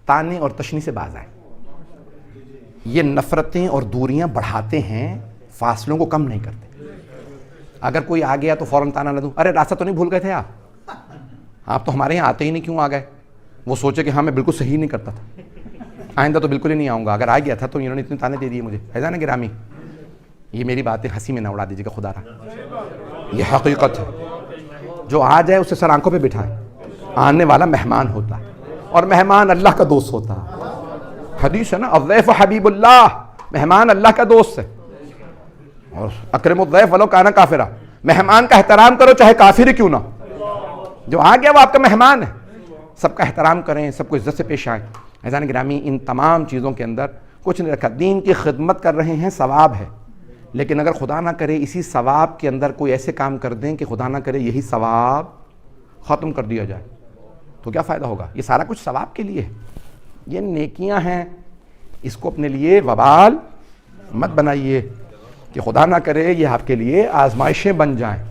تانے اور تشنی سے باز آئیں. یہ نفرتیں اور دوریاں بڑھاتے ہیں, فاصلوں کو کم نہیں کرتے. اگر کوئی آ گیا تو فوراً تانا نہ دوں, ارے راستہ تو نہیں بھول گئے تھے آپ تو ہمارے یہاں آتے ہی نہیں, کیوں آ گئے؟ وہ سوچے کہ ہاں میں بالکل صحیح نہیں کرتا تھا, آئندہ تو بالکل ہی نہیں آؤں گا. اگر آ گیا تھا تو انہوں نے اتنے تانے دے دیے مجھے. عزیزان گرامی, یہ میری باتیں ہنسی میں نہ اڑا دیجیے گا, خدا رہا یہ حقیقت ہے. جو آ جائے اسے سر آنکھوں پہ بٹھائیں. آنے والا مہمان ہوتا ہے, اور مہمان اللہ کا دوست ہوتا ہے. حدیث ہے نا, الضیف حبیب اللہ, مہمان اللہ کا دوست ہے. اور اکرم الضیف ولو کان کافرا, مہمان کا احترام کرو چاہے کافر ہی کیوں نہ. جو آ گیا وہ آپ کا مہمان ہے. سب کا احترام کریں, سب کو عزت سے پیش آئیں. عزیزان گرامی, ان تمام چیزوں کے اندر کچھ نہیں رکھا. دین کی خدمت کر رہے ہیں, ثواب ہے, لیکن اگر خدا نہ کرے اسی ثواب کے اندر کوئی ایسے کام کر دیں کہ خدا نہ کرے یہی ثواب ختم کر دیا جائے, تو کیا فائدہ ہوگا؟ یہ سارا کچھ ثواب کے لیے ہے, یہ نیکیاں ہیں. اس کو اپنے لیے وبال مت بنائیے کہ خدا نہ کرے یہ آپ کے لیے آزمائشیں بن جائیں.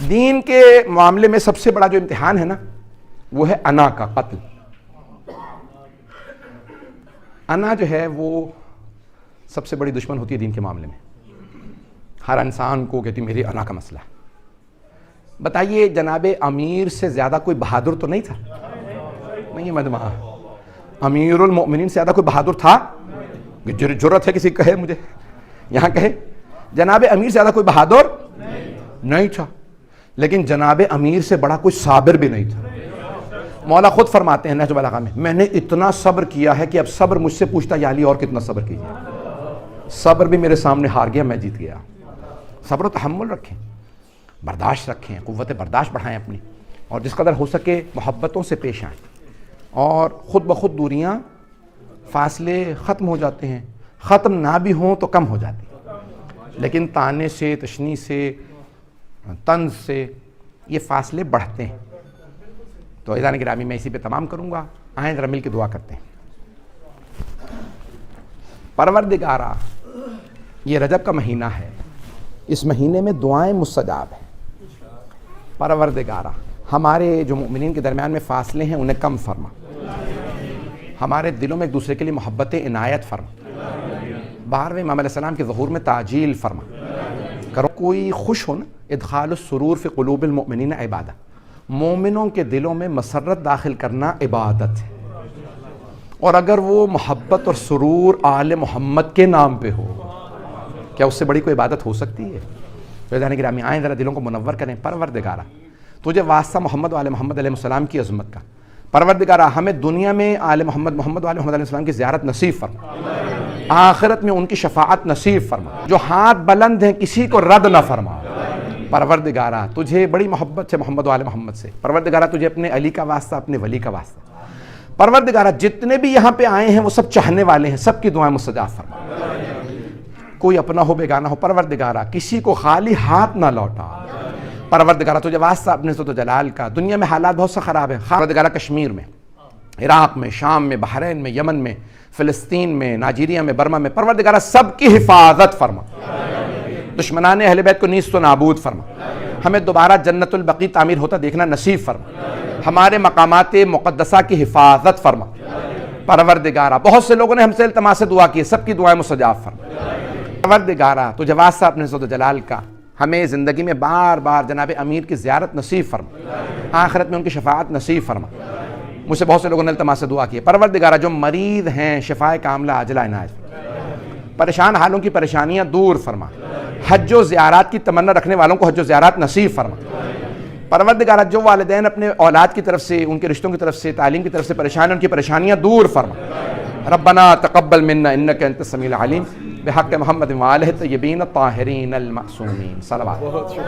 دین کے معاملے میں سب سے بڑا جو امتحان ہے نا, وہ ہے انا کا قتل. انا جو ہے وہ سب سے بڑی دشمن ہوتی ہے دین کے معاملے میں. ہر انسان کو کہتی میری انا کا مسئلہ. بتائیے جناب امیر سے زیادہ کوئی بہادر تو نہیں تھا؟ نہیں مجمع, امیر المؤمنین سے زیادہ کوئی بہادر تھا؟ جرت ہے کسی کہے مجھے یہاں کہے جناب امیر سے زیادہ کوئی بہادر نہیں تھا, لیکن جناب امیر سے بڑا کوئی صابر بھی نہیں تھا. مولا خود فرماتے ہیں نہج البلاغہ میں نے اتنا صبر کیا ہے کہ اب صبر مجھ سے پوچھتا یا علی اور کتنا صبر کیجیے. صبر بھی میرے سامنے ہار گیا, میں جیت گیا. صبر و تحمل رکھیں, برداشت رکھیں, قوت برداشت بڑھائیں اپنی, اور جس قدر ہو سکے محبتوں سے پیش آئیں, اور خود بخود دوریاں فاصلے ختم ہو جاتے ہیں. ختم نہ بھی ہوں تو کم ہو جاتی, لیکن تانے سے, تشنی سے, طنز سے یہ فاصلے بڑھتے ہیں. تو عزیزان گرامی, میں اسی پہ تمام کروں گا. آئیں ذرا مل کے دعا کرتے ہیں. پروردگارا, یہ رجب کا مہینہ ہے, اس مہینے میں دعائیں مستجاب ہیں. پروردگارا, ہمارے جو مومنین کے درمیان میں فاصلے ہیں انہیں کم فرما, ہمارے دلوں میں ایک دوسرے کے لیے محبت عنایت فرما, 12ویں امام علیہ السلام کے ظہور میں تعجیل فرما کرو. کوئی خوش ہو نا, ادخال السرور فی قلوب المؤمنین عبادہ, مومنوں کے دلوں میں مسرت داخل کرنا عبادت ہے. اور اگر وہ محبت اور سرور آل محمد کے نام پہ ہو، کیا اس سے بڑی کوئی عبادت ہو سکتی ہے؟ فیضان گرامی آئیں ذرا دلوں کو منور کریں۔ پروردگارہ تجھے واسطہ محمد و آل محمد علیہ السلام کی عظمت کا، پروردگارہ ہمیں دنیا میں آل محمد محمد و آل محمد علیہ السلام کی زیارت نصیب فرما، آخرت میں ان کی شفاعت نصیب فرما، جو ہاتھ بلند ہیں کسی کو رد نہ فرما۔ پروردگارہ تجھے بڑی محبت سے محمد و آل محمد سے، پروردگارہ تجھے اپنے علی کا واسطہ، اپنے ولی کا واسطہ، پروردگارہ جتنے بھی یہاں پہ آئے ہیں وہ سب چاہنے والے ہیں، سب کی دعائیں مستجاب فرما۔ کوئی اپنا ہو بیگانہ ہو، پروردگارہ کسی کو خالی ہاتھ نہ لوٹا۔ پروردگارہ تجھے واسطہ اپنے عزت و جلال کا، دنیا میں حالات بہت سے خراب ہیں، پروردگارہ کشمیر میں، عراق میں، شام میں، بحرین میں، یمن میں، فلسطین میں، نائجیریا میں، برما میں، پروردگارہ سب کی حفاظت فرما، دشمنان اہل بیت کو نیست و نابود فرما، ہمیں دوبارہ جنت البقیع تعمیر ہوتا دیکھنا نصیب فرما، ہمارے مقامات مقدسہ کی حفاظت فرما۔ پروردگارہ بہت سے لوگوں نے ہم سے التماس دعا کی، سب کی دعائیں مستجاب فرما۔ پروردگارہ تجھے واسطہ اپنے عزت و جلال کا، ہمیں زندگی میں بار بار جناب امیر کی زیارت نصیب فرما، آخرت میں ان کی شفاعت نصیب فرما۔ مجھ سے بہت سے لوگوں نے التماس دعا کی ہے، پروردگارہ جو مریض ہیں شفائے کاملہ عاجلہ عنایت فرما، پریشان حالوں کی پریشانیاں دور فرما، حج و زیارات کی تمنا رکھنے والوں کو حج و زیارات نصیب فرما۔ پروردگارہ جو والدین اپنے اولاد کی طرف سے، ان کے رشتوں کی طرف سے، تعلیم کی طرف سے پریشان ہیں، ان کی پریشانیاں دور فرما۔ ربنا تقبل منا انک انت السمیع العلیم، بحق محمد وآلہ الطیبین الطاہرین المعصومین، صلوات۔